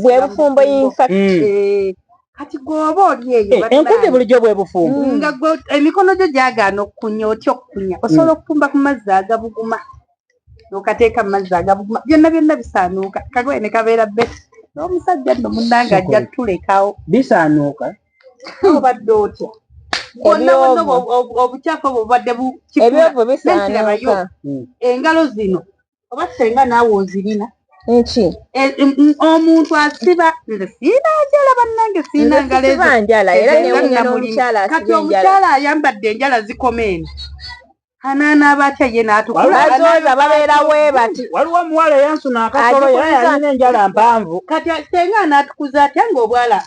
bwe bufumbo yinfa kati gwoba oli eyo enkumbi bulijjo bwe bufumbo nga emikono gyo gyagaana okukunya otya okukunya osobola okufumba ku mazzi agabuguma okateeka mu mazzi agabuguma byonna bisaanuuka kagoye ne kabeera beti n'omusajja nno munnange ajja tulekawo bisaanuuka obadde otya bwonna obukyafu obwo bubadde ebyovu bisaanuuka engalo zino oba senga naawe ozirina nki omuntu asiba nze siina njala bannange siina ngalo kati omukyala ayambadde enjala zikomeeni anaanaaba atya ye n'atukulaazooza babeerawo bati waliwo omuwala eyansuna akasolo era yalina enjala mpanvu kati senga anaatukuza atya ng'obwala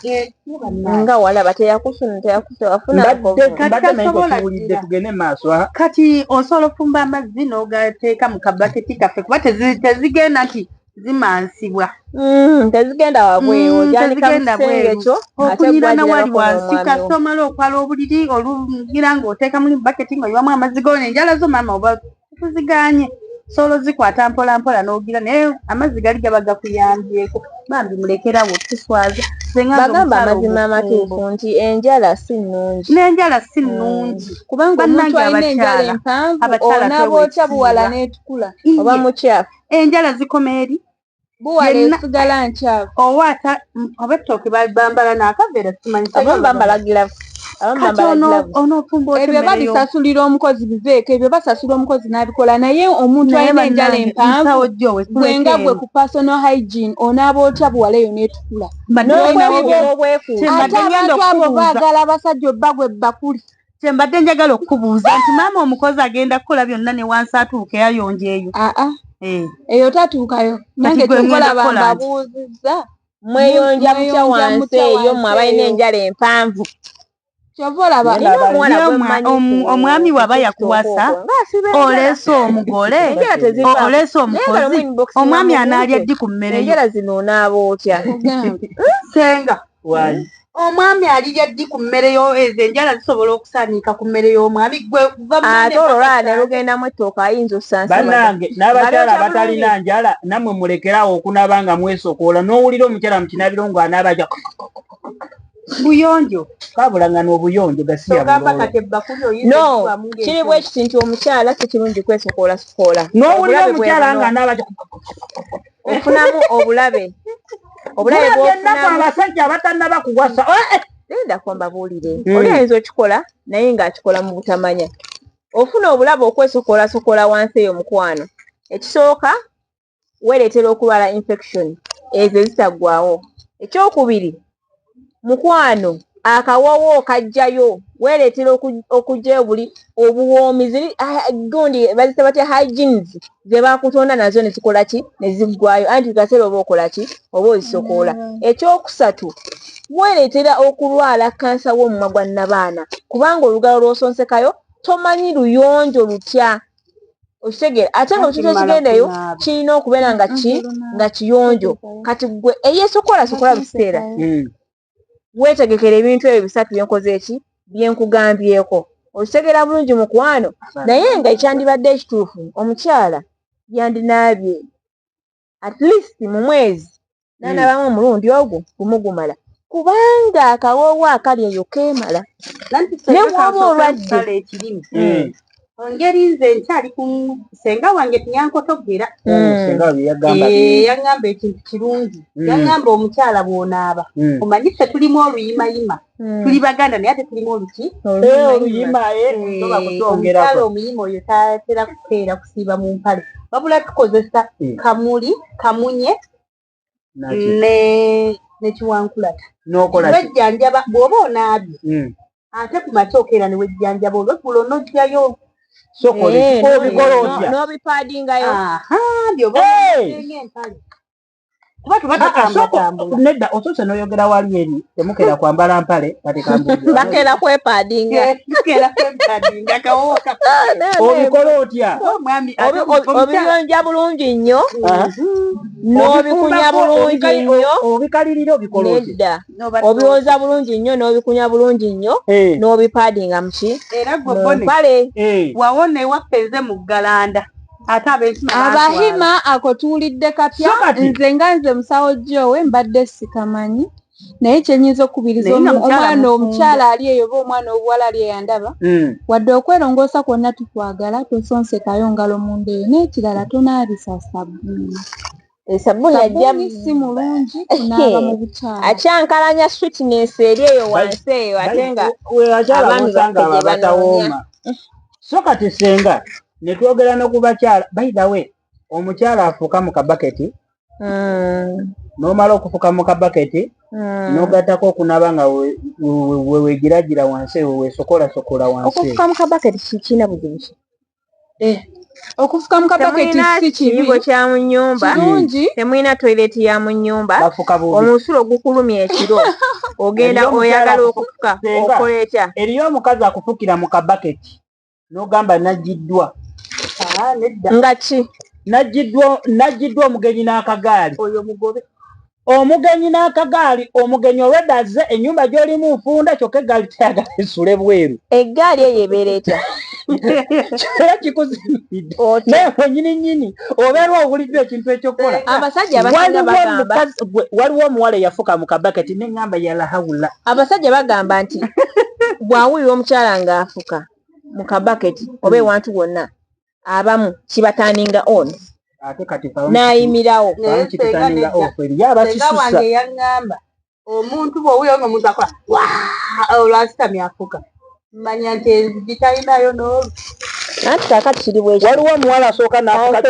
nga walaba teyakusuna teyakusobolawulidde tugende maaso kati osobola ofumba amazzi n'ogateeka mu kabaketi kaffe kuba tezigenda nti zimansibwa tezigenda wabwewo janika musenge kyo okunyira nawali wansi kasomala okwala obuliri olugira ng'oteeka muli baketi ng'oyiwamu amazzi gona enjala zo maama oba tuziganye solo zikwata mpola mpola n'ogira naye amazzi gali gaba gakuyambyeko bambi mulekerawo tuswaza bagamba amazima amatuufu nti enjala si nnungi n'enjala si nnungi kubanga omuntu alina enjala empanvu onaabwota buwala n'etukula oba mukyafu enjala zikoma eri buwala esigala nkyafu owaata ab'ettooke bambala n'akaveera simanyi abamu bambala gilavu ebyo babisasulira omukozi biveeko ebyo basasula omukozi n'abikola naye omuntu alina enjala empanvu gwenga gwe ku personal hygiene onaaba otya buwala eyo n'etukula ate abantu abo baagala abasajja obba gwe bakuli kyembadde njagala okukubuuza nti maama omukozi agenda kukola byonna ne wansi atuuka eyayonja eyo eyo tatuukayo nange tukolaba mbabuuzizza mweyonja mutya wansi eyo mwe abalina enjala empanvu kyova olaba omwami waba yakuwasa oleese omugole oleese omukozi omwami anaalya ddi ku mmere enjala zino onaaba otya senga omwami alirya ddi ku mmere yo ezo enjala zisobola okusaanika ku mmere y'omwami gwe ate olwala ne lugendamu ettooka ayinza osansa bannange n'abakyala abatalina njala nammwe mulekerawo okunaba nga mwesokoola n'owulira omukyala mu kinabiro ng'anaaba aja buyonjo kabulanga n'obuyonjo gasiya no kiri bwe kiti nti omukyala si kirungi kwesokoolasokoola n'owulira omukyala nga anaaba aja ofunamu obulabe bw'ofunamu abasajja abatannaba kuwasa genda ko mbabuulire oli ayinza okikola naye ng'akikola mu butamanya ofuna obulabe okwesokoolasokoola wansi eyo mukwano ekisooka weereetera okulwala infection ezo ezitaggwawo ekyokubiri mukwano akawoowo okajjayo weereetera okujjayo buli obuwoomi ziri gundi bazise batya hygienes ze bakutonda nazo ne zikola ki ne ziggwayo anti kaseera oba okola ki oba ozisokoola ekyokusatu weereetera okulwala kansa w'omumwa gwa nnabaana kubanga olugalo lw'osonsekayo tomanyi luyonjo lutya okitegeera ate nga okintu ekigendeyo kirina okubeera nga kiyonjo kati gwe eyeesokoola mu kiseera weetegekera ebintu ebyo bisatu byenkoze eki byenkugambyeko okitegeera bulungi mukwano naye nga ekyandibadde ekituufu omukyala yandinaabye at least mu mwezi nanabamu omulundi ogwo gumugumala kubanga akawoowo akali eyo keemala ne bw'oba olwadde ngeri nze nkyali ku senga wange tinyankotogera yaŋŋamba ekintu kirungi yaŋŋamba omukyala bw'onaaba omanyi ffe tulimu oluyimayima tuli baganda naye ate tulimu omukyala omuyima oyo tatera kukeera kusiiba mu mpale wabula tukozesa kamuli kamunye nekiwankulata wejjanjaba bw'oba onaabye ate ku makya okeera ne wejjanjaba olweggulo n'ojjayo n'obipaadingayo nedda otuuse n'oyogera wali eri temukeera kwambala mpale bakeera kwepaadinga obikola otya obiyonja bulungi nnyo n'obikunya bulungi nnyo obikalirira obikola otya nedda obiwoza bulungi nnyo n'obikunya bulungi nnyo n'obipaadinga muki mu mpale wawona ewaffe nze mu Galanda ate abahima ako tuwulidde kapya nze nga nze musawo Joe mbadde sikamanyi naye kyenyinza okubiriza omwana omukyala ali eyo oba omwana obuwala ali eyandaba wadde okwerongoosa kwonna tukwagala tosonsekayo ngalo munda eyo n'ekirala tonaabisa sabbuuni sabbuuni si mulungi kunaaba mu bukyala akyankalanya sweetness eri eyo wansi eyo ate nga abaami baffe batawooma so kati senga ne twogera no ku bakyala by the way omukyala afuuka mu kabaketi n'omala okufuka mu kabaketi n'ogattako okunaba nga wegiragira wansi eyo weesokolasokola wansi okufuka mu kabaketi kikina buzibu ki okufuka mu kabaketi si kibi kya mu nnyumba temulina toileti ya mu nnyumba omusulo gukulumya ekiro ogenda oyagala okufuka okola etya eriyo omukazi akufukira mu kabaketi n'ogamba nagiddwa nga ki nagiddwa omugenyi n'akagaali oyo mugobe omugenyi n'akagaali omugenyi olwedda azze ennyumba gy'olimu nfunda kyokka eggaali teyagala esule bweru eggaali eyo ebeera etya Era kikuzimbidde. Naye nyini obeerwa obulijjo ekintu ekyokukola. Abasajja abasinga bagamba waliwo omuwala eyafuka mu kabaketi neŋŋamba yalahawula. Abasajja bagamba nti bw'awulira omukyala ng'afuka mu kabaketi oba ewantu wonna abamu kibataaninga on n'ayimirawo. Senga wange yaŋŋamba omuntu bw'owulira ng'omuntu akola olwasitamye afuka manya nti enzigi talinayo n'olwo. Anti kaakati kiri bwe waliwo omuwala asooka n'afuka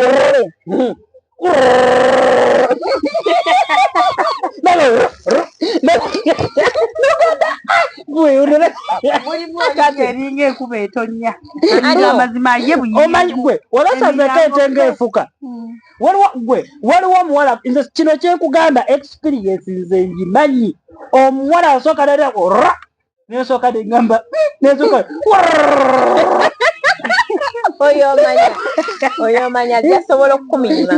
mulimu eringa enkuba etonnya amazima ye omanyi gwe olasazeeko ente ng'efuka. Waliwo omuwala nze kino kyenkugamba experience nze ngimanyi. Omuwala asooka nerako nesooka neŋŋamba nesooka oyo omanya ajja asobola okukumima.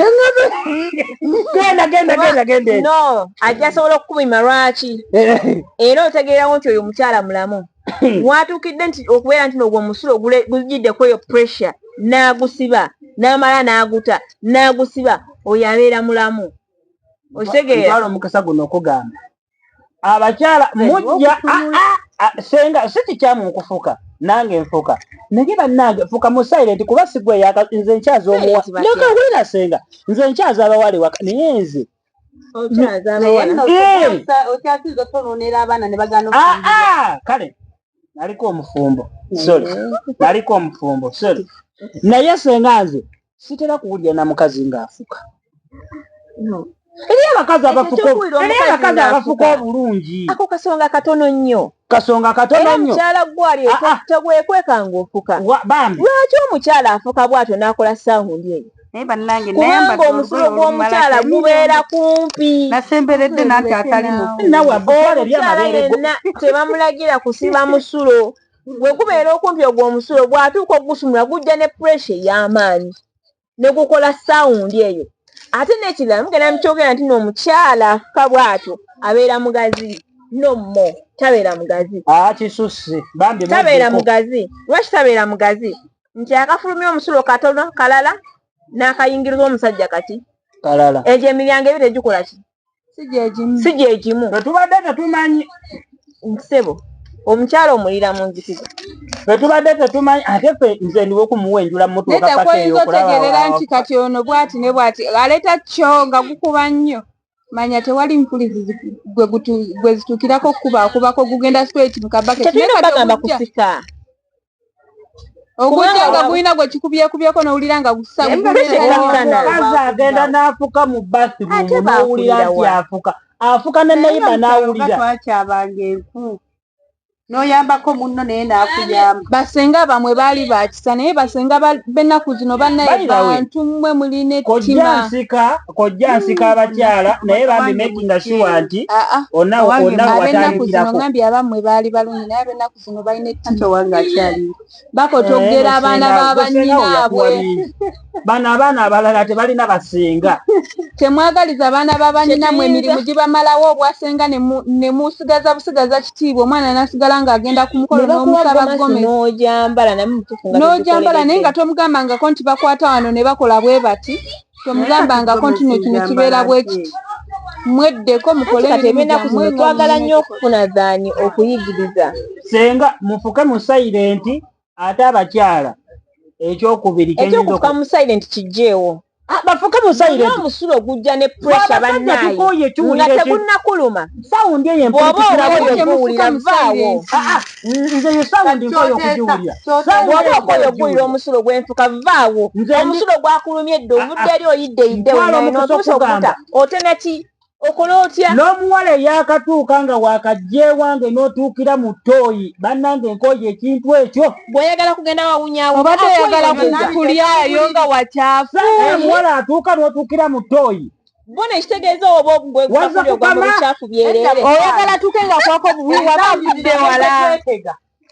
Genda. No, ajja asobola okukumima lwaki? Era otegeerawo nti oyo mukyala mulamu. Watuukidde nti okubeera nti ogwo omusulo gujiddeko eyo pressure n'agusiba n'amala n'aguta n'agusiba oyo abeera mulamu. Okitegeera? Omukisa guno okugamba abakyala mujja senga si kikyamu okufuka nange nfuka naye bannange fuka mu silent kuba sigwe nze nkyaza omuwa nekawulira senga nze nkyaza abawale waka naye nze okyasiza otonoonera abaana ne bagana kale naliko omufumbo sorry naye senga nze sitera kuwulira na mukazi ng'afuka. Eri abakazi abafuka obulungi. Ako kasonga katono nnyo. Mukyala gwali tegwekweka ng'ofuka. Lwaki omukyala afuka bw'atyo n'akola saawundi eyo? Kubanga omusulo gw'omukyala gubeera kumpi. Nasemberedde nanti atalimu. Omukyala yenna tebamulagira kusiba musulo. Bwe gubeera okumpi ogwo omusulo bw'atuuka ogusumula gujja ne pressure y'amaanyi ne gukola saawundi eyo. Ate n'ekirala mugenda mukyogera nti n'omukyala afuka bw'atyo abeera mugazi. No tabeera mugazi. Kisusse tabeera mugazi. Lwaki tabeera mugazi? Nti akafulumya omusulo katono kalala n'akayingiriza omusajja kati kalala. Egyo emiryango ebiri egikola ki? Si gyegimu. Tetubadde tetumanyi. Nsebo omukyala omulira mu nzikiza. Tetubadde tetumanyi ate ffe nze ndiwe okumuwenjula mu motoka paka eyo okulaba. Tegeerera nti kati ono bw'ati ne bw'ati aleeta kyo nga gukuba nnyo. Manya tewali mpulizi gwe zituukirako okubako gugenda straight mu kabaketi. Tetulina bagamba kusika. Ogujja nga gulina gwe kikubyekubyeko n'owulira nga gusa. Omukazi agenda n'afuka mu bathroom n'owulira nti afuka ne nayiba n'awulira. Twakyabanga enfu. N'oyambako munno naye n'akuyamba. Basenga bamwe baali bakisa naye basenga b'ennaku zino bannaye bantu mmwe mulina ettima. Kojja nsika abakyala naye bambi making sure nti ab'ennaku zino ngambye abammwe baali balungi naye ab'ennaku zino balina ettima. Bakotogera abaana b'abanyinaabwe. Bano abaana abalala tebalina basenga. Temwagaliza abaana b'abanyinammwe emirimu gibamalawo obwasenga ne musigaza busigaza kitiibwa omwana n'asigala ng'agenda ku mukolo n'omusaba gomesi n'ojambala naye nga tomugambangako nti bakwata wano ne bakola bwe bati tomugambangako nti kino kibeera bwe kiti. Mweddeko mukole ebintu twagala nnyo okufuna zaani okuyigiriza. Senga mufuke mu silent ate abakyala ekyokubiri ekyokufuka mu silent kijjeewo. Bafuke mu silent. Omusulo gujja ne pressure bannaaye nga tegunnakuluma. Sawundi eyo empulira vaawo. Nze yo sawundi nkoyo okugiwulira. Bw'oba okoyo oguwulira omusulo gw'enfuka vaawo. Omusulo gwakulumye edda ovudde eri oyidde n'otuusa okuta otena ki okola otya? N'omuwala eyakatuuka nga wakajja ewange n'otuukira mu ttooyi bannange nkoye ekintu ekyo. Bw'oyagala kugenda wawunyaawo oba toyagala kulyayo nga wakyafu. Omuwala atuuka n'otuukira mu ttooyi. Bona ekitegeeza oba ogwekuli ogwamba bukyafu byereere. Oyagala tuke nga kwako bubi waba avudde wala.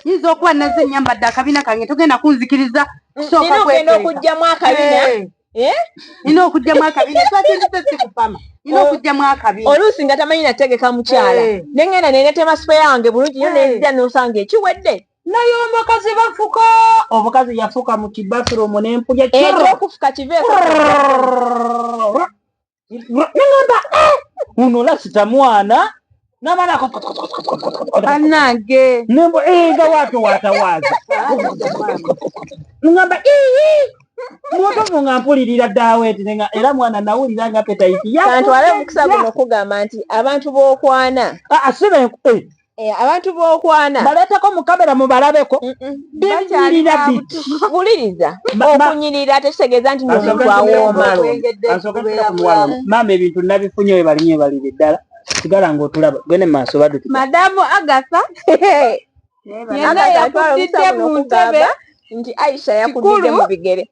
Yinza okuba nazze nyambadde akabina kange togenda kunzikiriza kusooka kwetega. Nina ogenda okugyamu akabina. Nina okugyamu akabina twakindise sikupama. Nina okugyamu akabina. Oluusi nga tamanyi nategeka mukyala. Nengenda nenetema sipeya wange bulungi yo nezija n'osanga ekiwedde. naye omukazi bafuka omukazi yafuka mu kibathroom n'empulya okufuka kiveeko ningamba uno lasita mwana namalako Anange. nembo nga watu watawaza ngamba mwoto nga mpulirira ddawe tinga era mwana nawulira nga appetite ya kantu wale mukisa guno kugamba nti abantu b'okwana asibe abantu b'okwana baleeteko mu kamera mubalabeko binyirira biti buliriza okunyirira tekitegeeza nti omuntu awooma maama ebintu nabifunye we balinye balire ddala sigala ng'otulaba gende mu maaso badutu Madamu Agatha. Yena yakutidde mu ntebe nti Aisha yakudde mu bigere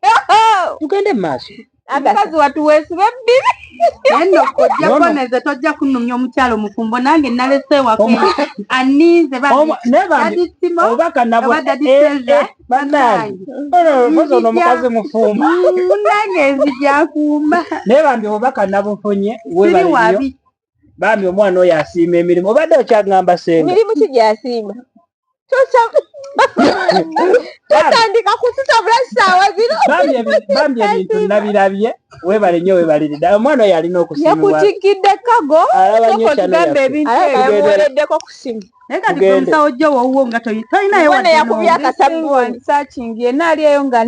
tugende mu maaso Mukazi watuweesibe bbiri. Eno kojja boneze tojja kunnumya omukyalo mufumbo nange nalese wako anize obaka nabo ono mukazi mufumbo nange nzija kuuma naye bambi obaka nabufunye webaliyo bambi omwana oyo asiima emirimu obadde okyagamba senga mirimu ki gyasiima totandika kusitabula ssaawa zino bambi ebintu nabirabye webale nnyo webalire ddala omwana oyo alina okusiimibwa yakutikidde kago tugambe ebintu yamuwereddeko ku simu naye kati omusawo gyo wowuwo nga toyinayo wadde yakubye akasabuuni searching yenna aliyeyo nga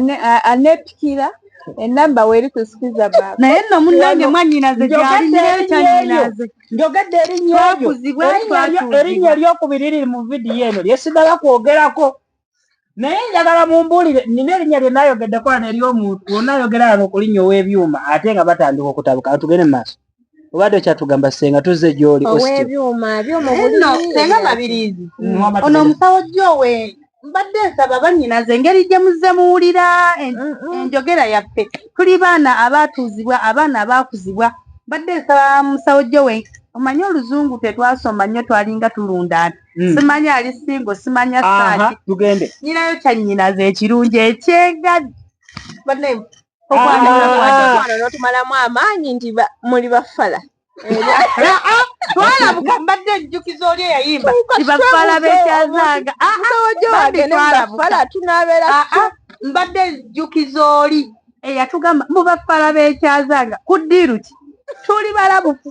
anepikira enamba weeri ku skiza baba naye nno munnange mwannyinaze gyalinnyo kyanyinaze njogedde erinnya eryokubiri riri mu vidiyo eno lyesigala kwogerako naye njagala mumbuulire nina erinnya lye naayogeddeko wano ery'omuntu wonayogera wano okulinnya ow'ebyuma ate nga batandika okutabuka tugende mu maaso obadde okyatugamba senga tuzze gy'oli ow'ebyuma senga mabirizi ono omusawo gyowe mbadde nsaba bannyinaze engeri gye muzze muwulira enjogera yaffe tuli baana abaatuuzibwa abaana abaakuzibwa mbadde nsaba musawo gyowe omanyi oluzungu tetwasoma nnyo twalinga tulunda simanyi ali singo simanya saati tugende nyinayo kyannyinaze ekirungi ekyegadde n'otumalamu amaanyi nti muli bafala twalabuka mbadde ejjukizo oli eyayimba tibafala bekyazanga fala tunabeera mbadde ejjukizo oli eyatugamba mubafala bekyazanga ku ddiiru ki tuli balabufu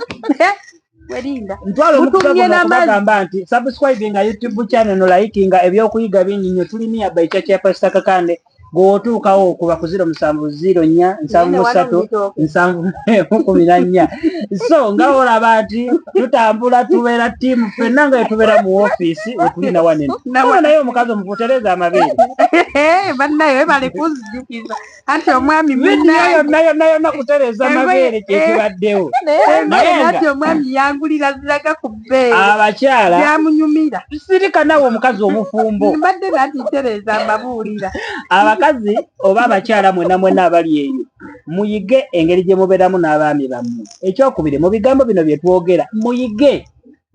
werinda ntwala omukugamba nti subscribinga YouTube channel no likinga ebyokuyiga bingi nnyo tuli miyaba ekya Pastor Kakande bw'otuukawo okuba ku 0704 so nga olaba nti tutambula tubeera ttiimu ffenna nga tubeera mu woofiisi wetulina wanene naye omukazi omufutereza amabeere bannayo bale kunzijukiza anti omwami yonna kutereza amabeere kyekibaddewo anti omwami yangulira ziraga ku bbeere abakyala yamunyumira sirika nawe omukazi omufumbo mbadde nati tereza mbabuulira abakazi oba abakyala mwena abali eyo muyige engeri gye mubeeramu n'abaami bammwe ekyokubiri mu bigambo bino bye twogera muyige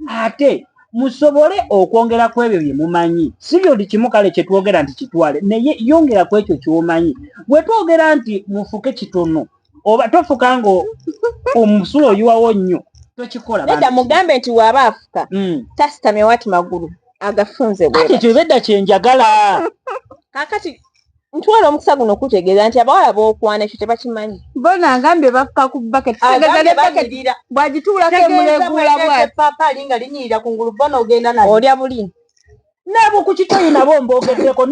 ate musobole okwongera ku ebyo bye mumanyi si buli kimu kale kye twogera nti kitwale naye yongera ku ekyo ky'omanyi bwe twogera nti mufuke kitono oba tofuka ngo omusulo oyiwawo nnyo tokikola nedda mugambe nti waaba afuka tasitamye wati magulu agafunze bwe ekyo bedda kyenjagala kakati ntwala omukisa guno okutegeeza nti abawala b'okwana ekyo tebakimanyi bona ngambye bafuka ku baketi bwagituulako emuleguula bwapapa alinga linyirira ku ngulu bona ogenda nayo olya bulini nabo ku kitoyi nabo mbogeddeko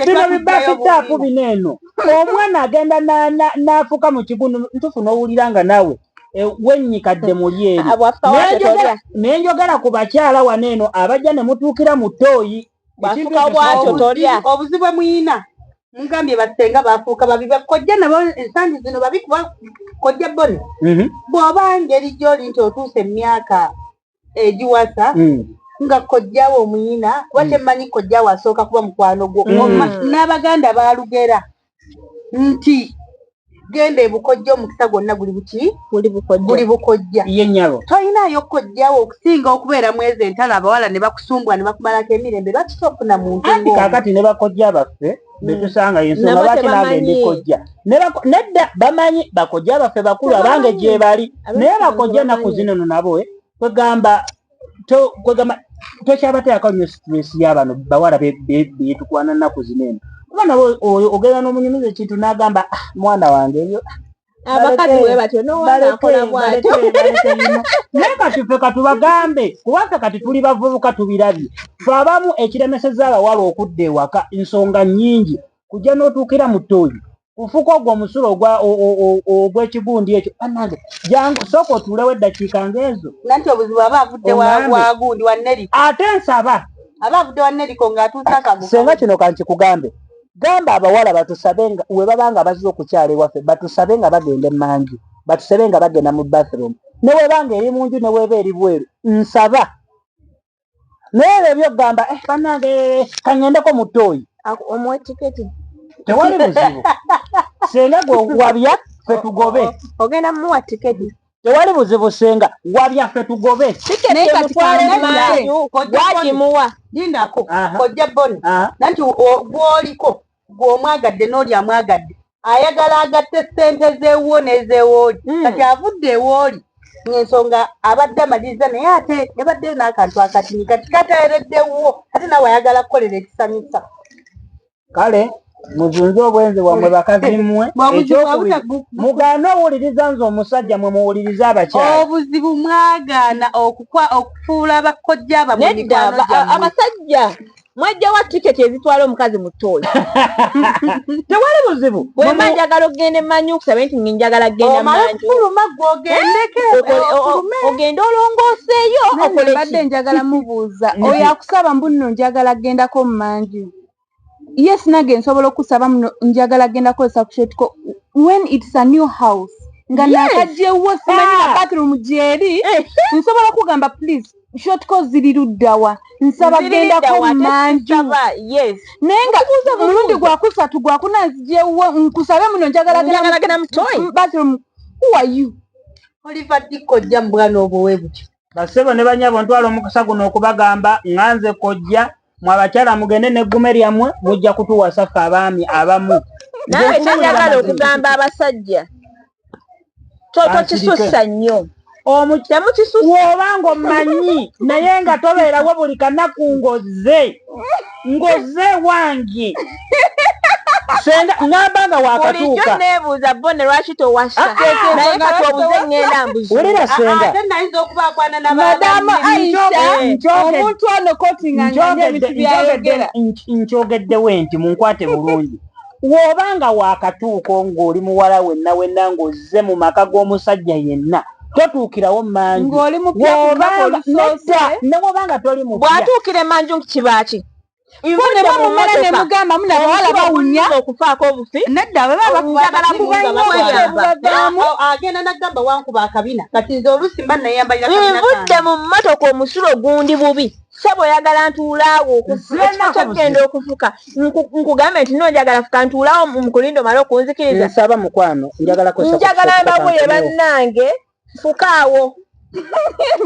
bino bibasitaafu bineeno omwana agenda n'afuka mu kigunu ntufu n'owulira nga nawe wennyikadde muli eri naye njogera ku bakyala waneeno abajja ne mutuukira mu ttooyi bafuka bwatyo tolya obuzibu muyina mugambye basenga bafuuka babi bakojja nabo ensangi zino babikuba kojja bone bw'oba ngeri gy'oli nti otuuse emyaka egiwasa nga kojjawo omuyina watemmanyi kojjawo asooka kuba mukwano gwo n'abaganda baalugera nti genda ebukojja omukisa gwonna guli buki buli bukojja ye nnyabo toyinaayo kojjawo okusinga okubeera mwezi entalo abawala ne bakusumbwa ne bakumalako emirembe bakitofuna muntu anti kaakati ne bakojja baffe betusanga yensonga lwaki nange ndikojja nedda bamanyi bakojja baffe bakulu abange gye bali naye bakojja naku zino nabo kwegamba tokyabateekako nnyo stress y'abano bawala beetukwana nnaku zinene omwana ogenda n'omunyumiza ekintu n'agamba mwana wange eyo abakazi bwe batyo nowakola bwatyo naye kati ffe katubagambe kubanga kati tuli bavubuka tubirabye fe abamu ekiremeseza abawala okudda ewaka ensonga nnyingi kujja n'otuukira mu ttooyi kufuka ogwo omusulo ogw'ekigundi ekyo anange jangu sooka otuulewo eddakiika ng'ezo nanti obuzibu aba avudde wagundi wa Neriko ate nsaba aba avudde wa Neriko ng'atuusa akaguzi senga kino kankikugambe gamba abawala batusabe nga we baba nga bazze okukyala ewaffe batusabe nga bagenda emmanju batusabe nga bagenda mu bathroom ne webanga eri munju ne weba eri bweru nsaba naye ebyo gamba bannange kangendeko mu ttooyi omuwa tiketi tewali buzibu senga gwe wabya ffe tugobe ogenda muwa tiketi tewali buzibu senga wabya ffe tugobe wagimuwa lindako kojja Boni nanti gwoliko gw'omwagadde n'oli amwagadde ayagala agatte ssente z'ewo n'ezewooli kati avudde ewooli ng'ensonga abadde amaliriza naye ate yabaddeyo n'akantu akatini kati kateereddewo ate nawe ayagala kukolera ekisanyusa kale muzunze obwenzi bwammwe bakazi mmwe mugaane owuliriza nze omusajja mwe muwuliriza abakyala obuzibu mwagaana okufuula bakojja abamwe nedda abasajja mwajjawa tiketi ezitwala omukazi mu ttooyi tewali buzibu bwemba njagala okgenda emanju okusabe nti njagala kgenda manju ofuluma gwogendeke ogenda olongooseeyo badde njagala mubuuza oyo akusaba mbu nno njagala kgendako mu manju yes nage nsobola okusaba muno njagala genda kozesa kushotiko when it's a new house nga nakajjewo simanyi na bathroom gyeri nsobola okugamba please shotiko ziri luddawa nsaba gendako mu manju naye nga mulundi gwakusatu gwakuna nzigyewo nkusabe muno njagala genda mu bathroom who are you oliva dikojja mu bwana obuwe butyo basebo ne banyabo ntwala omukisa guno okubagamba nganze kojja mwabakyala mugende neggume lyammwe mujja kutuwasa ffe abaami abamu nawe tayagala okugamba abasajja tokisussa nnyo wobanga omanyi naye nga tobeerawo buli kanaku ngoze wange senga ngambanga wakatuuka bulijjo neebuuza Bone lwaki towasa naye kati obuze ngenda mbuzi wulira senga ate nayinza okubakwana madamu Aisha omuntu ono kotinganga ebintu byayogera nkyogeddewo enti munkwate bulungi wobanga wakatuuka ng'oli muwala wenna ng'ozze mu maka g'omusajja yenna totuukirawo manju ng'oli newobanga toli mu bw'atuukira emanju kibaki mumala nemugamba muna bawala bawunya okufaako obufi nedda agenda nagamba wankuba akabina kati nze oluusi mba nayambalira nvudde mu mmotoka omusulo gundi bubi sebo oyagala ntuulaawo okugenda okufuka nkugambe nti nonjagala fuka ntuulaawo mukulinda omale okunzikiriza nsaba mukwano njagala mbabulire bannange fukaawo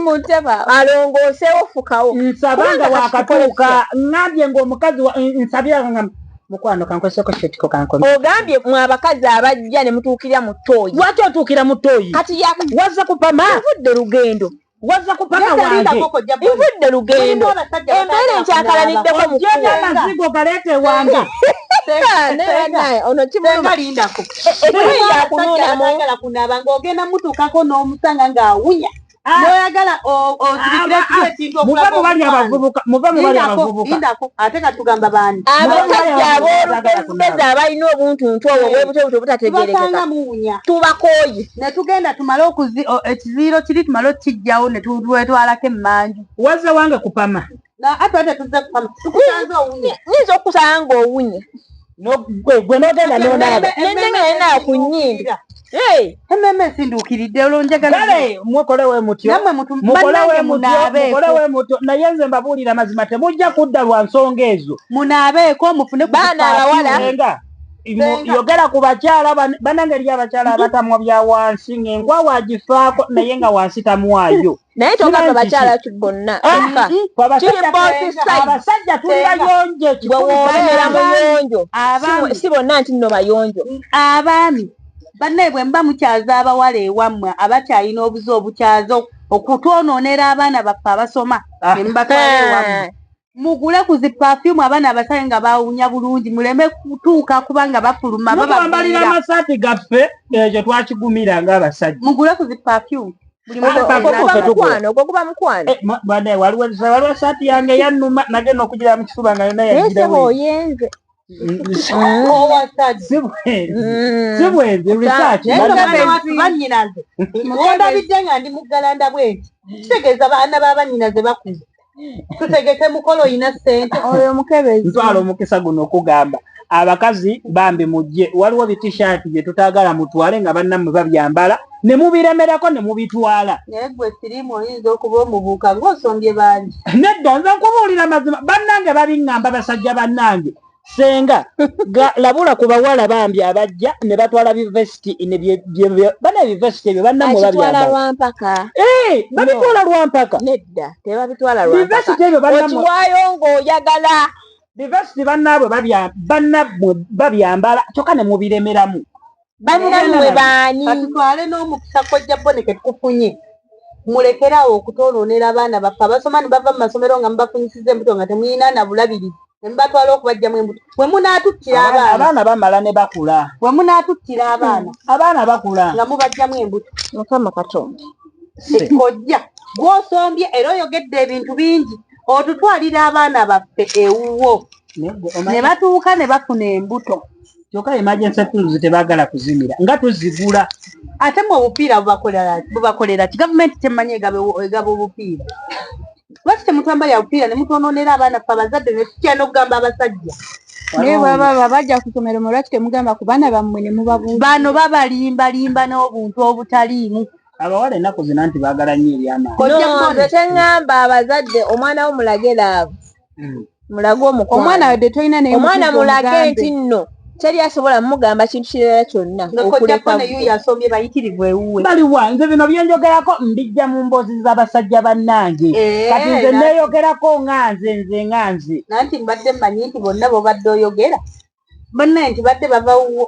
muteba alongoosewo fukawo nsabanga wakatuuka ngambye ng'omukazi nsabira mukwano kankweseko shotiko kankome ogambye mwe abakazi abajja ne mutuukira mu ttooyi lwaki otuukira mu ttooyi kati wazza kupama nvudde lugendo wazza kupama wange nvudde lugendo embeera enkyakalanyiddeko amazigo galeete wange ono kimulindako kunaaba ng'ogenda mutuukako n'omusanga ng'awunya noyagala ozirikira ekintu muve mu bali abavubuka ate katugamba bandi abasajja aboolugezigezi abalina obuntuntu obwo bwebutobuto obutategerekeka tubakooye ne tugenda tumale ekiziiro kiri tumale okukijjawo ne twetwalako emmanju wazze wange kupama ate ate tuzze kupama tukusanze owunya nyinza okusanga ng'owunya gwe nogenda nonaaba nendenga ku nnyindo emmeme sinduukiridde olonjagala kale mukolewe mutyo mukolewe mutyo naye nze mbabuulira mazima temujja kudda lwa nsonga ezo munaabeeko mufune baana abawala yogera ku bakyala banange eri abakyala abatamwa bya wansi ng'enkwa wagifaako naye nga wansi tamuwaayo naye togamba bakyala bonna abasajja tuli bayonjo bwewoomera muyonjo si bonna nti nno bayonjo abaami banne bwe mba mukyaza abawala ewammwe abakyalina obuzi obukyazo okutwonoonera abaana baffe abasoma ne mubatwala ewammwe mugule ku zi perfume abaana abasaye nga bawunya bulungi muleme kutuuka kubanga bafuluma babambalira amasaati gaffe ekyo twakigumira ng'abasajja mugule ku zi perfume ogwo guba mukwano waliwo saati yange eyannuma nagenda okugira mu kifuba nga yonna yagiraoyenze sibwenzi banyinaze ondabidde nga ndi muggalanda bwenti kitegeeza baana babanyinaze bakuze tutegeke mukolo oyina ssente oyo mukebezi ntwala omukisa guno okugamba abakazi bambi mujje waliwo bitishaati bye tutaagala mutwale nga bannammwe babyambala ne mubiremerako ne mubitwala naye gwe sirimu oyinza okuba omubuuka ng'osombye bangi nedda nze nkubuulira mazima bannange babiŋŋamba basajja bannange senga labula ku bawala bambi abajja ne batwala bivesiti bana ebivesiti ebyo bannammwe babyambala lwampaka babitwala lwampaka nedda tebabitwala lwampaka bivesiti ebyo okiwaayo ng'oyagala bivesiti bannaabwe bannammwe babyambala kyokka ne mubiremeramu bannammwe baani katutwale n'omukisa kojja boneke tukufunye mulekerawo okutoonoonera abaana baffe abasoma ne bava mu masomero nga mubafunyisiza embuto nga temuyina na bulabirizi ne mubatwala okubajjamu embuto we munaatuttira abaana bamala ne bakula we munaatuttira abaana bakula nga mubajjamu embuto mukama katonda kojja gw'osombye era oyogedde ebintu bingi otutwalira abaana baffe ewuwo ne batuuka ne bafuna embuto kyokka emergency tools tebaagala kuzimira nga tuzigula ate mu obupiira bubakolera ki gavumenti temanyi egaba obupiira lwaki temutwambalira bupiira ne mutonoonera abaana ffe abazadde ne tutya n'okugamba abasajja naye baba bajja ku ssomero mu lwaki temugamba ku baana bammwe ne mubabuuza bano babalimbalimba n'obuntu obutaliimu abawala ennaku zina nti baagala nnyo ebyamaanyi teŋŋamba abazadde omwana wo mulage laavu mulage omukwano omwana wedde tolina naye omwana mulage nti nno teri asobola mugamba kintu kirala kyonna okulekayo yasombye bayitirivu ewuwe baliwa nze bino byenjogerako mbijja mu mboozi z'abasajja bannange kati nze neeyogerako nze nanti mbadde mmanyi nti bonna bobadde oyogera bonna nti badde bavawuwo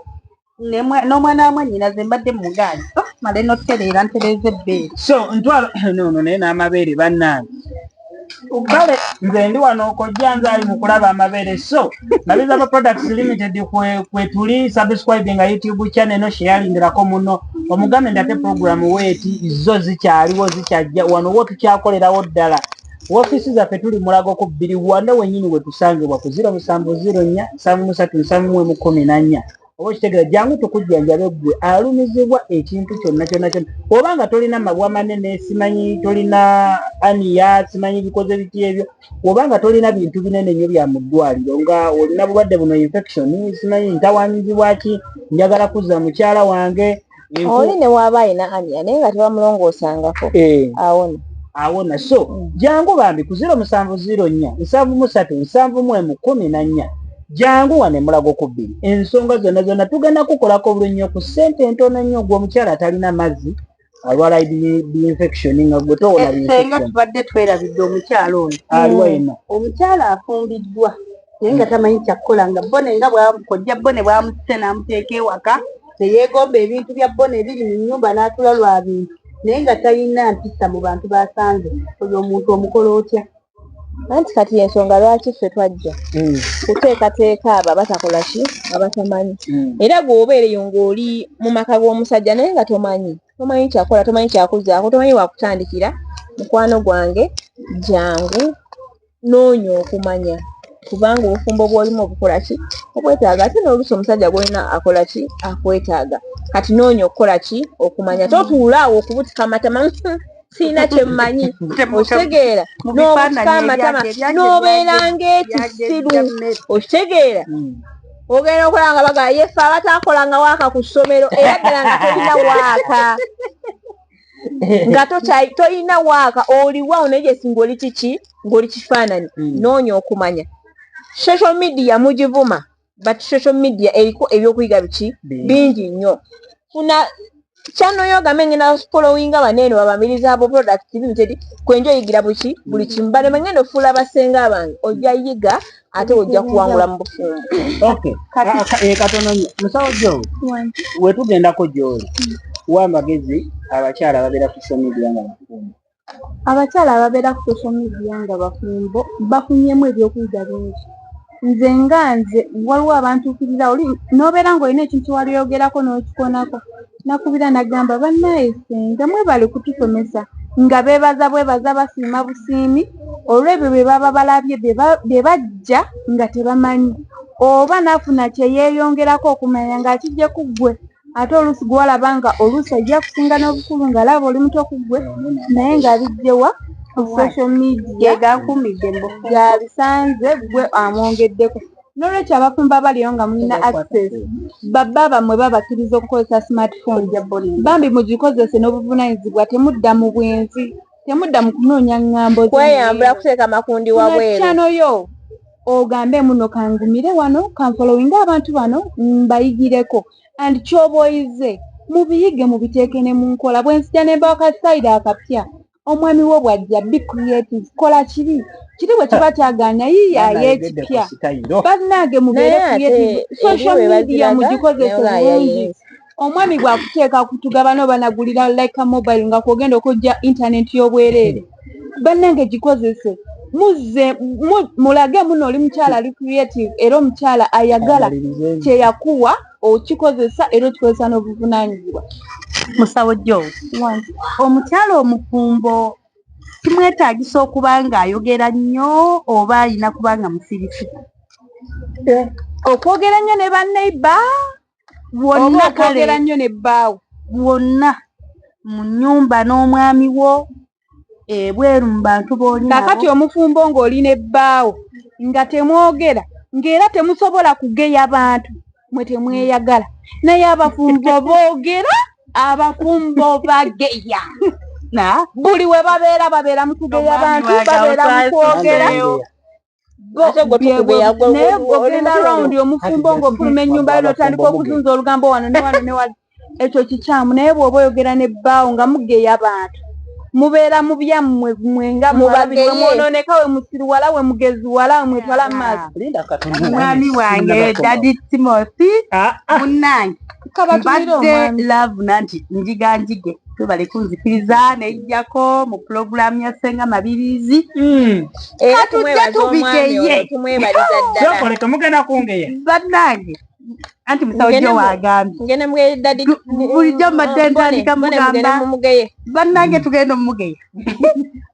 n'omwana wa mwannyinaze mbadde mugaazi male notereera ntereeza ebbeere so ntwala nono naye n'amabeere bannange kale nze ndi wano okojja nze ali mu kulaba amabeere so Nabizaba Products Limited kwe tuli subscribing YouTube channel no sharingirako muno omugambe ndate program weeti zo zikyaliwo zikyajja wano wo tukyakolerawo ddala woofiisi zaffe tuli Mulago ku 2 wanda wennyini we tusangibwa ku 0704 737 14 oba kitegera jangu tukujjanjabe ggwe alumizibwa ekintu kyonna obanga tolina mabwa manene simanyi tolina aniya simanyi bikoze biki ebyo obanga tolina bintu binene nnyo bya mu ddwaliro nga olina bulwadde buno infection simanyi ntawanyizibwa ki njagala kuzza mukyala wange oli ne waaba alina aniya naye nga tebamulongoosangako awona so jangu bambi ku 0704 737 14 jangu wane Mulago ku 2 ensonga zonna tugenda kukolako bulunyo ku sente ntono nnyo gw'omukyala atalina mazzi alwala infection nga gwe towona senga tubadde twerabidde omukyala ono aliwa yenna omukyala afumbiddwa naye nga tamanyi kyakukola nga bone nga bwakojja bone bwamutise n'amuteeka ewaka teyeegomba ebintu bya bone ebiri mu nnyumba n'atula lwa bintu naye nga talina mpisa mu bantu basanze oyo omuntu omukola otya anti kati ensonga lwaki ffe twajja kuteekateeka abo abatakola ki abatamanyi era gweobeereyo ng'oli mu maka g'omusajja naye nga tomanyi kyakola tomanyi kyakuzaako tomanyi wakutandikira mukwano gwange jangu noonya okumanya kubanga obufumbo bw'olimu obukola ki okwetaaga ate n'oluusi omusajja gwolina akola ki akwetaaga kati noonya okukola ki okumanya totuulaawo okubutika amatama siina kyemmanyi okitegeera n'obutika amatama n'obeera ng'ekisiru okitegeera ogenda okola nga bagala yefe abatakolanga waaka ku ssomero era ddala nga tolina waaka nga tolina waaka oliwawo naye gyesinga oli kiki ng'oli kifaananyi noonya okumanya social media mugivuma but social media eriko ebyokuyiga biki bingi nnyo funa channel yo gamengena followinga banene babamiriza abo products limited kwenjo yigira buli kimbale mengendo fula basenga abange ojja yiga ate ojja kuwangula mu bufumbo. Okay. Katono musawo jo. Wetugendako gyoli. Wa magezi abakyala babeera ku social media nga bafumbo. Abakyala ababeera ku social media nga bafumbo bafunyemu ebyokuyiga bingi. Nze waliwo abantuukirira oli n'obeera ng'olina ekintu walyogerako n'okikonako nakubira nagamba bannaye senga mwebale kutusomesa nga bwebaza basiima busiimi olw'ebyo bye baba balabye bye bajja nga tebamanyi oba naafuna kye yeeyongerako okumanya ng'akijje ku ggwe ate oluusi gw'olaba nga oluusi ajja kusinga n'obukulu ng'alaba oli muto ku ggwe naye ng'abijjewa ku social media yabisanze ggwe amwongeddeko. N'olwekyo abafumba baliyo nga mulina access babba bammwe babakkiriza okukozesa smartphone bambi mugikozese n'obuvunaanyizibwa temudda mu bwenzi temudda mu kunoonya ŋŋambo kweyambula kuteeka makundi wabweru channel yo ogambe muno kangumire wano kanfolowinga abantu bano mbayigireko and ky'oba oyize mubiyige mubiteeke ne mu nkola bwensijja ne mbawo kasayida akapya omwami wo bw'ajja be creative kola kiri bwe kiba kyagaanya yiiyaayo ekipya bannange mubeere creative social media mugikozese bulungi omwami bw'akuteeka kutugaba n'obanagulira like a mobile nga kwogenda okujja internet y'obwereere bannange gikozese mulage muno oli mukyala ali creative era omukyala ayagala kyeyakuwa okikozesa era okikozesa n'obuvunaanyizibwa. Musawo jo omukyala omufumbo kimwetaagisa okuba ng'ayogera nnyo oba alina kubanga musirifu okwogera nnyo ne banneiba bwonna okwogera nnyo ne bbaawo bwonna mu nnyumba n'omwami wo ebweru mu bantu b'oli kakati omufumbo ng'oli ne bbaawo nga temwogera ng'era temusobola kugeya bantu mwe temweyagala naye abafumbo boogera abafumbo bageya buli we babeera mu kugeya bantu babeera mu kwogera naye ogenda rawundi omufumbo ng'ofuluma ennyumba yo n'otandika okuzunza olugambo wano ne wano ne wano ekyo kikyamu naye bw'oba oyogera ne bbaawo nga mugeya bantu mubeera mu byammwe mwenga mubabiri mwonooneka we musiruwala we mugeziwala we mwetwala mu maaso. Mwami wange Daddy Timothy munnange mbadde love nanti njiganjige tubale kunzikiriza nejjako mu pulogulaamu ya Ssenga Mabirizi katujja tubigeye sokoleka mugenda kungeya bannange anti musawo jo wagambye bulijjo mbadde ntandika mugamba bannange tugenda omumugeya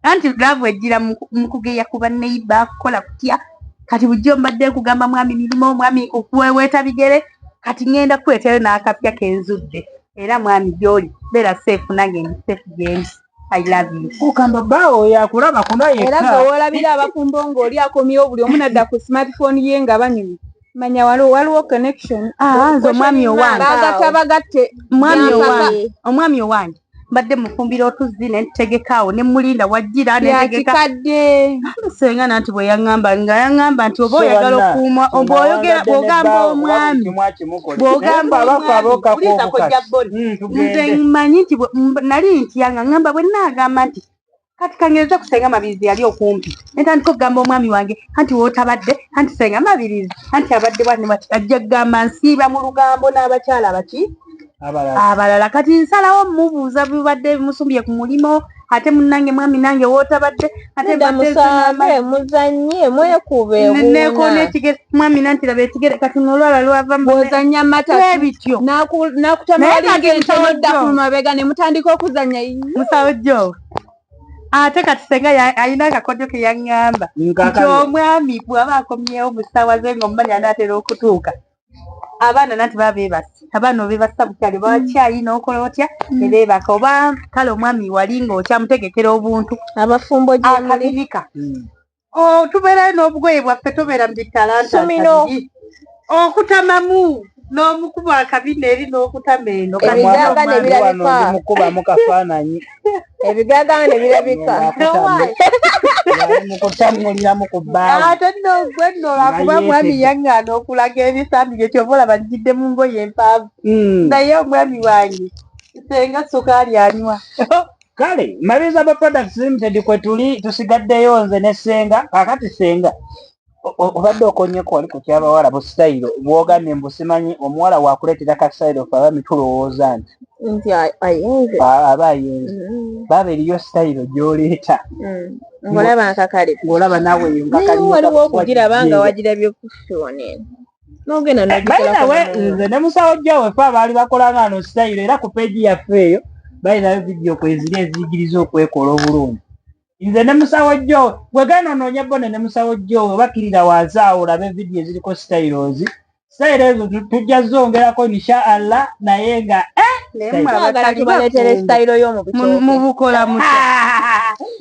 anti laavu ejjira mu kugeya ku banneiba kukola kutya kati bujjo mbadde nkugamba mwami mirimu omwami okuweweeta bigere kati ngenda kukwetayo n'akapya kenzudde era mwami gy'oli beera seefu nange ndi seefu gyendi I love you. Kugamba bbaawo yakulaba kuno yekka era ng'owoolabira abafumbo ng'oli akomyewo buli omu nadda ku smartphone ye nga banyumye manya waliwo connection nze omwami owange bagatte omwami owange mbadde mufumbira otuzzi ne ntegekaawo ne mulinda wajjira yakikadde Ssenga nanti bwe yaŋŋamba nti oba oyagala okuuma oba oyogera bw'ogamba omwami bw'ogamba nze mmanyi nti nali ntyanga ŋŋamba bwe naagamba nti kati kangereza ku Ssenga Mabirizi yali okumpi netandika okugamba omwami wange anti wootabadde anti Ssenga Mabirizi anti abadde bwati bati ajja kugamba nsiiba mu lugambo n'abakyala baki abalala kati nsalawo mubuuza bibadde bimusumbye ku mulimo ate munnange mwami nange wootabadde ate musambe muzanye mwekube nekona ekigere mwami nanti laba ekigere kati nolwala lwava bw'ozannya matatu bityo nakutamalidda ku mabega ne mutandika okuzannya musawo jo ate kati Ssenga alina akakodyo ke yaŋŋamba nti omwami bw'aba akomyewo mu ssaawa ze ng'omumanyi anaatera okutuuka abaana nanti baba beebasi abaana obeebasa bukyali bwakyayi n'okola otya ne beebaka oba kale omwami wali ng'okyamutegekera obuntu abafumbo akalirika tubeerayo n'obugoye bwaffe tobeera mu bitalanta okutamamu n'omukuba akabina eri n'okutama eno ebigaga ne birabika mukubamu kafaananyi ebigaga ne birabika mukutamuliramu ku bbaawo ate nno gwe nno lwakuba mwami yaŋŋaana okulaga ebisambi gye kyova olaba njidde mu ngoye empanvu naye omwami wange senga sukaali anywa. Kale Marizaba Products Limited kwe tuli tusigaddeyo nze ne Senga kakati Senga obadde okonyeko wali ku kyabawala bu style bwogamye mbusimanyi omuwala wakuleetera ka style of abami tulowooza nti ayinze aba ayinze baba eriyo style gy'oleeta ng'olaba nkakale ng'olaba naawe naye waliwo okugiraba nga wagirabye ku fone n'ogenda nogikolawe nze ne musawo gyawe fe abaali bakola ngano style era ku peegi yaffe eyo balinayo vidiyo kweziri eziyigiriza okwekola obulungi nze ne musawo gyowe wegenda onoonya bone ne musawo gyowe bakirira wansi awo olabe vidiyo eziriko styles ezo tujja zongerako insha Allah naye nga tubaleetere style mubukola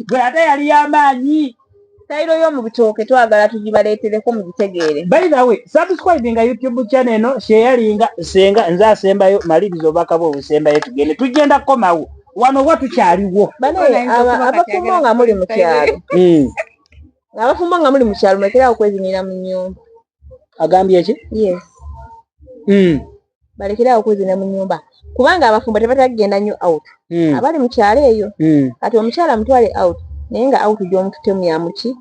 gwe ate yali y'amaanyi style y'omu bitooke twagala tugibaleetereko mugitegeere. By the way, subscribing a YouTube channel no sharing Senga nze asembayo malirizo bakabo obusembayo tugende tugenda komawo wano watukyaliwo abafumbo nga muli mu kyalo abafumbo nga muli mu kyalo mekera okwezinira mu nnyumba agambye ki yes balekera okwezinira mu nnyumba kubanga abafumbo tebatagenda nnyo out abali mu kyalo eyo kati omukyala mutwale out naye nga out gy'omututemu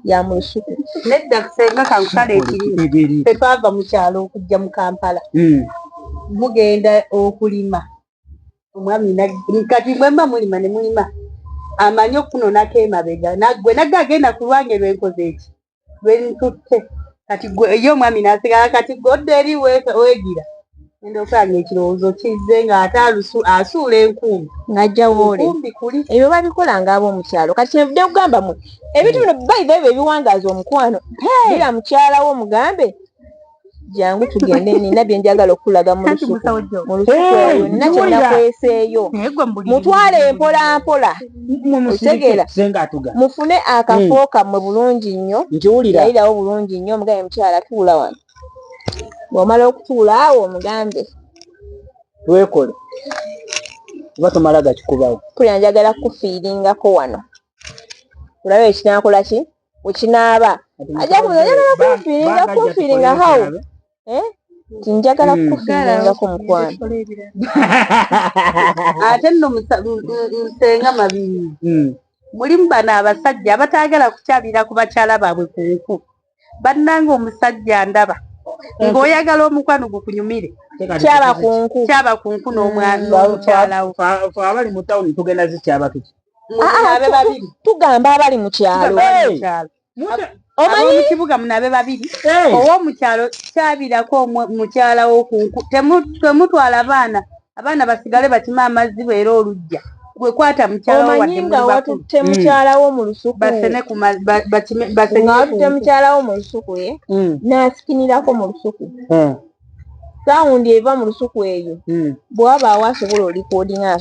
ya mu lusuku nedda Senga kankutala ekiri tetwava mu kyalo okujja mu Kampala mugenda okulima omwami kati mwemba mulima ne mulima amanyi okunonako emabega naggwe nagge agenda ku lwange lwenkoze eki lwentutte kati ye omwami nasigala kati godde eri weegira enda okulanga ekirowoozo kizze ng'ate asuula enkumbi ng'ajja woole ebyo babikolanga ab'omukyalo kati kyenvudde kugamba mu ebintu bino bayiva ebyo ebiwangaaza omukwano bira mukyala wo mugambe jangu tugende nina bye njagala okulaga mu lusuku eyo nina kye nakweseeyo mutwale mpola mpola otegeera mufune akafo kammwe bulungi nnyo yayirawo bulungi nnyo omugambe mukyala tuula wano bw'omala okutuula awo omugambe twekole oba tomala gakikubawo pulira njagala kufiiringako wano olabe ekinaakola ki wekinaaba ajja njagala kufiiringa hawo tinjagala kufiiringako mukwano ate nno Senga mabiri mulimu bano abasajja abataagala kukyabira ku bakyala baabwe ku nku bannanga omusajja ndaba ng'oyagala omukwano gukunyumire kyaba ku nku n'omukyalawo abali mu tawuni tugenda zikyaba tuki abe babiri tugamba abali mu kyalo omanyi mu kibuga munabe babiri ow'omukyalo kyabirako mukyala w'okunku temutwala abaana basigale bakima amazzi bwera olujja gwe kwata mukyala omanyi nga watutte mukyala wo mu lusuku nga watutte mukyala wo mu lusuku n'asikinirako mu lusuku saawundi eva mu lusuku eyo bw'abaawo asobola olikodinga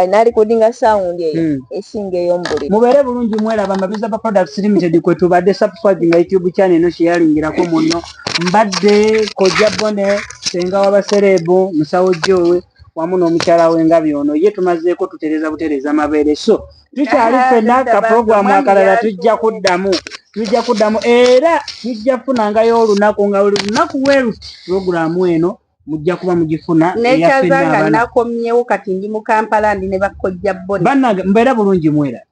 n'alikodinga saawundi eyo esinga ey'omubuliro mubeere bulungi mweraba Marizaba Products Limited kwe tubadde subscribing YouTube channel eno sharingirako muno mbadde Kojja Bone Senga w'abaserebu musawo gyowe wamu n'omukyala w'engabi ono ye tumazeeko tutereza butereza mabeere so tukyali ffenna ka programu akalala tujja kuddamu era tujja kufunangayo olunaku nga buli lunaku weeruti programu eno mujja kuba mugifuna nekyazanga nakomyewo kati ndi mu Kampala ndi ne bakojja Bone bannange mbeera bulungi mwera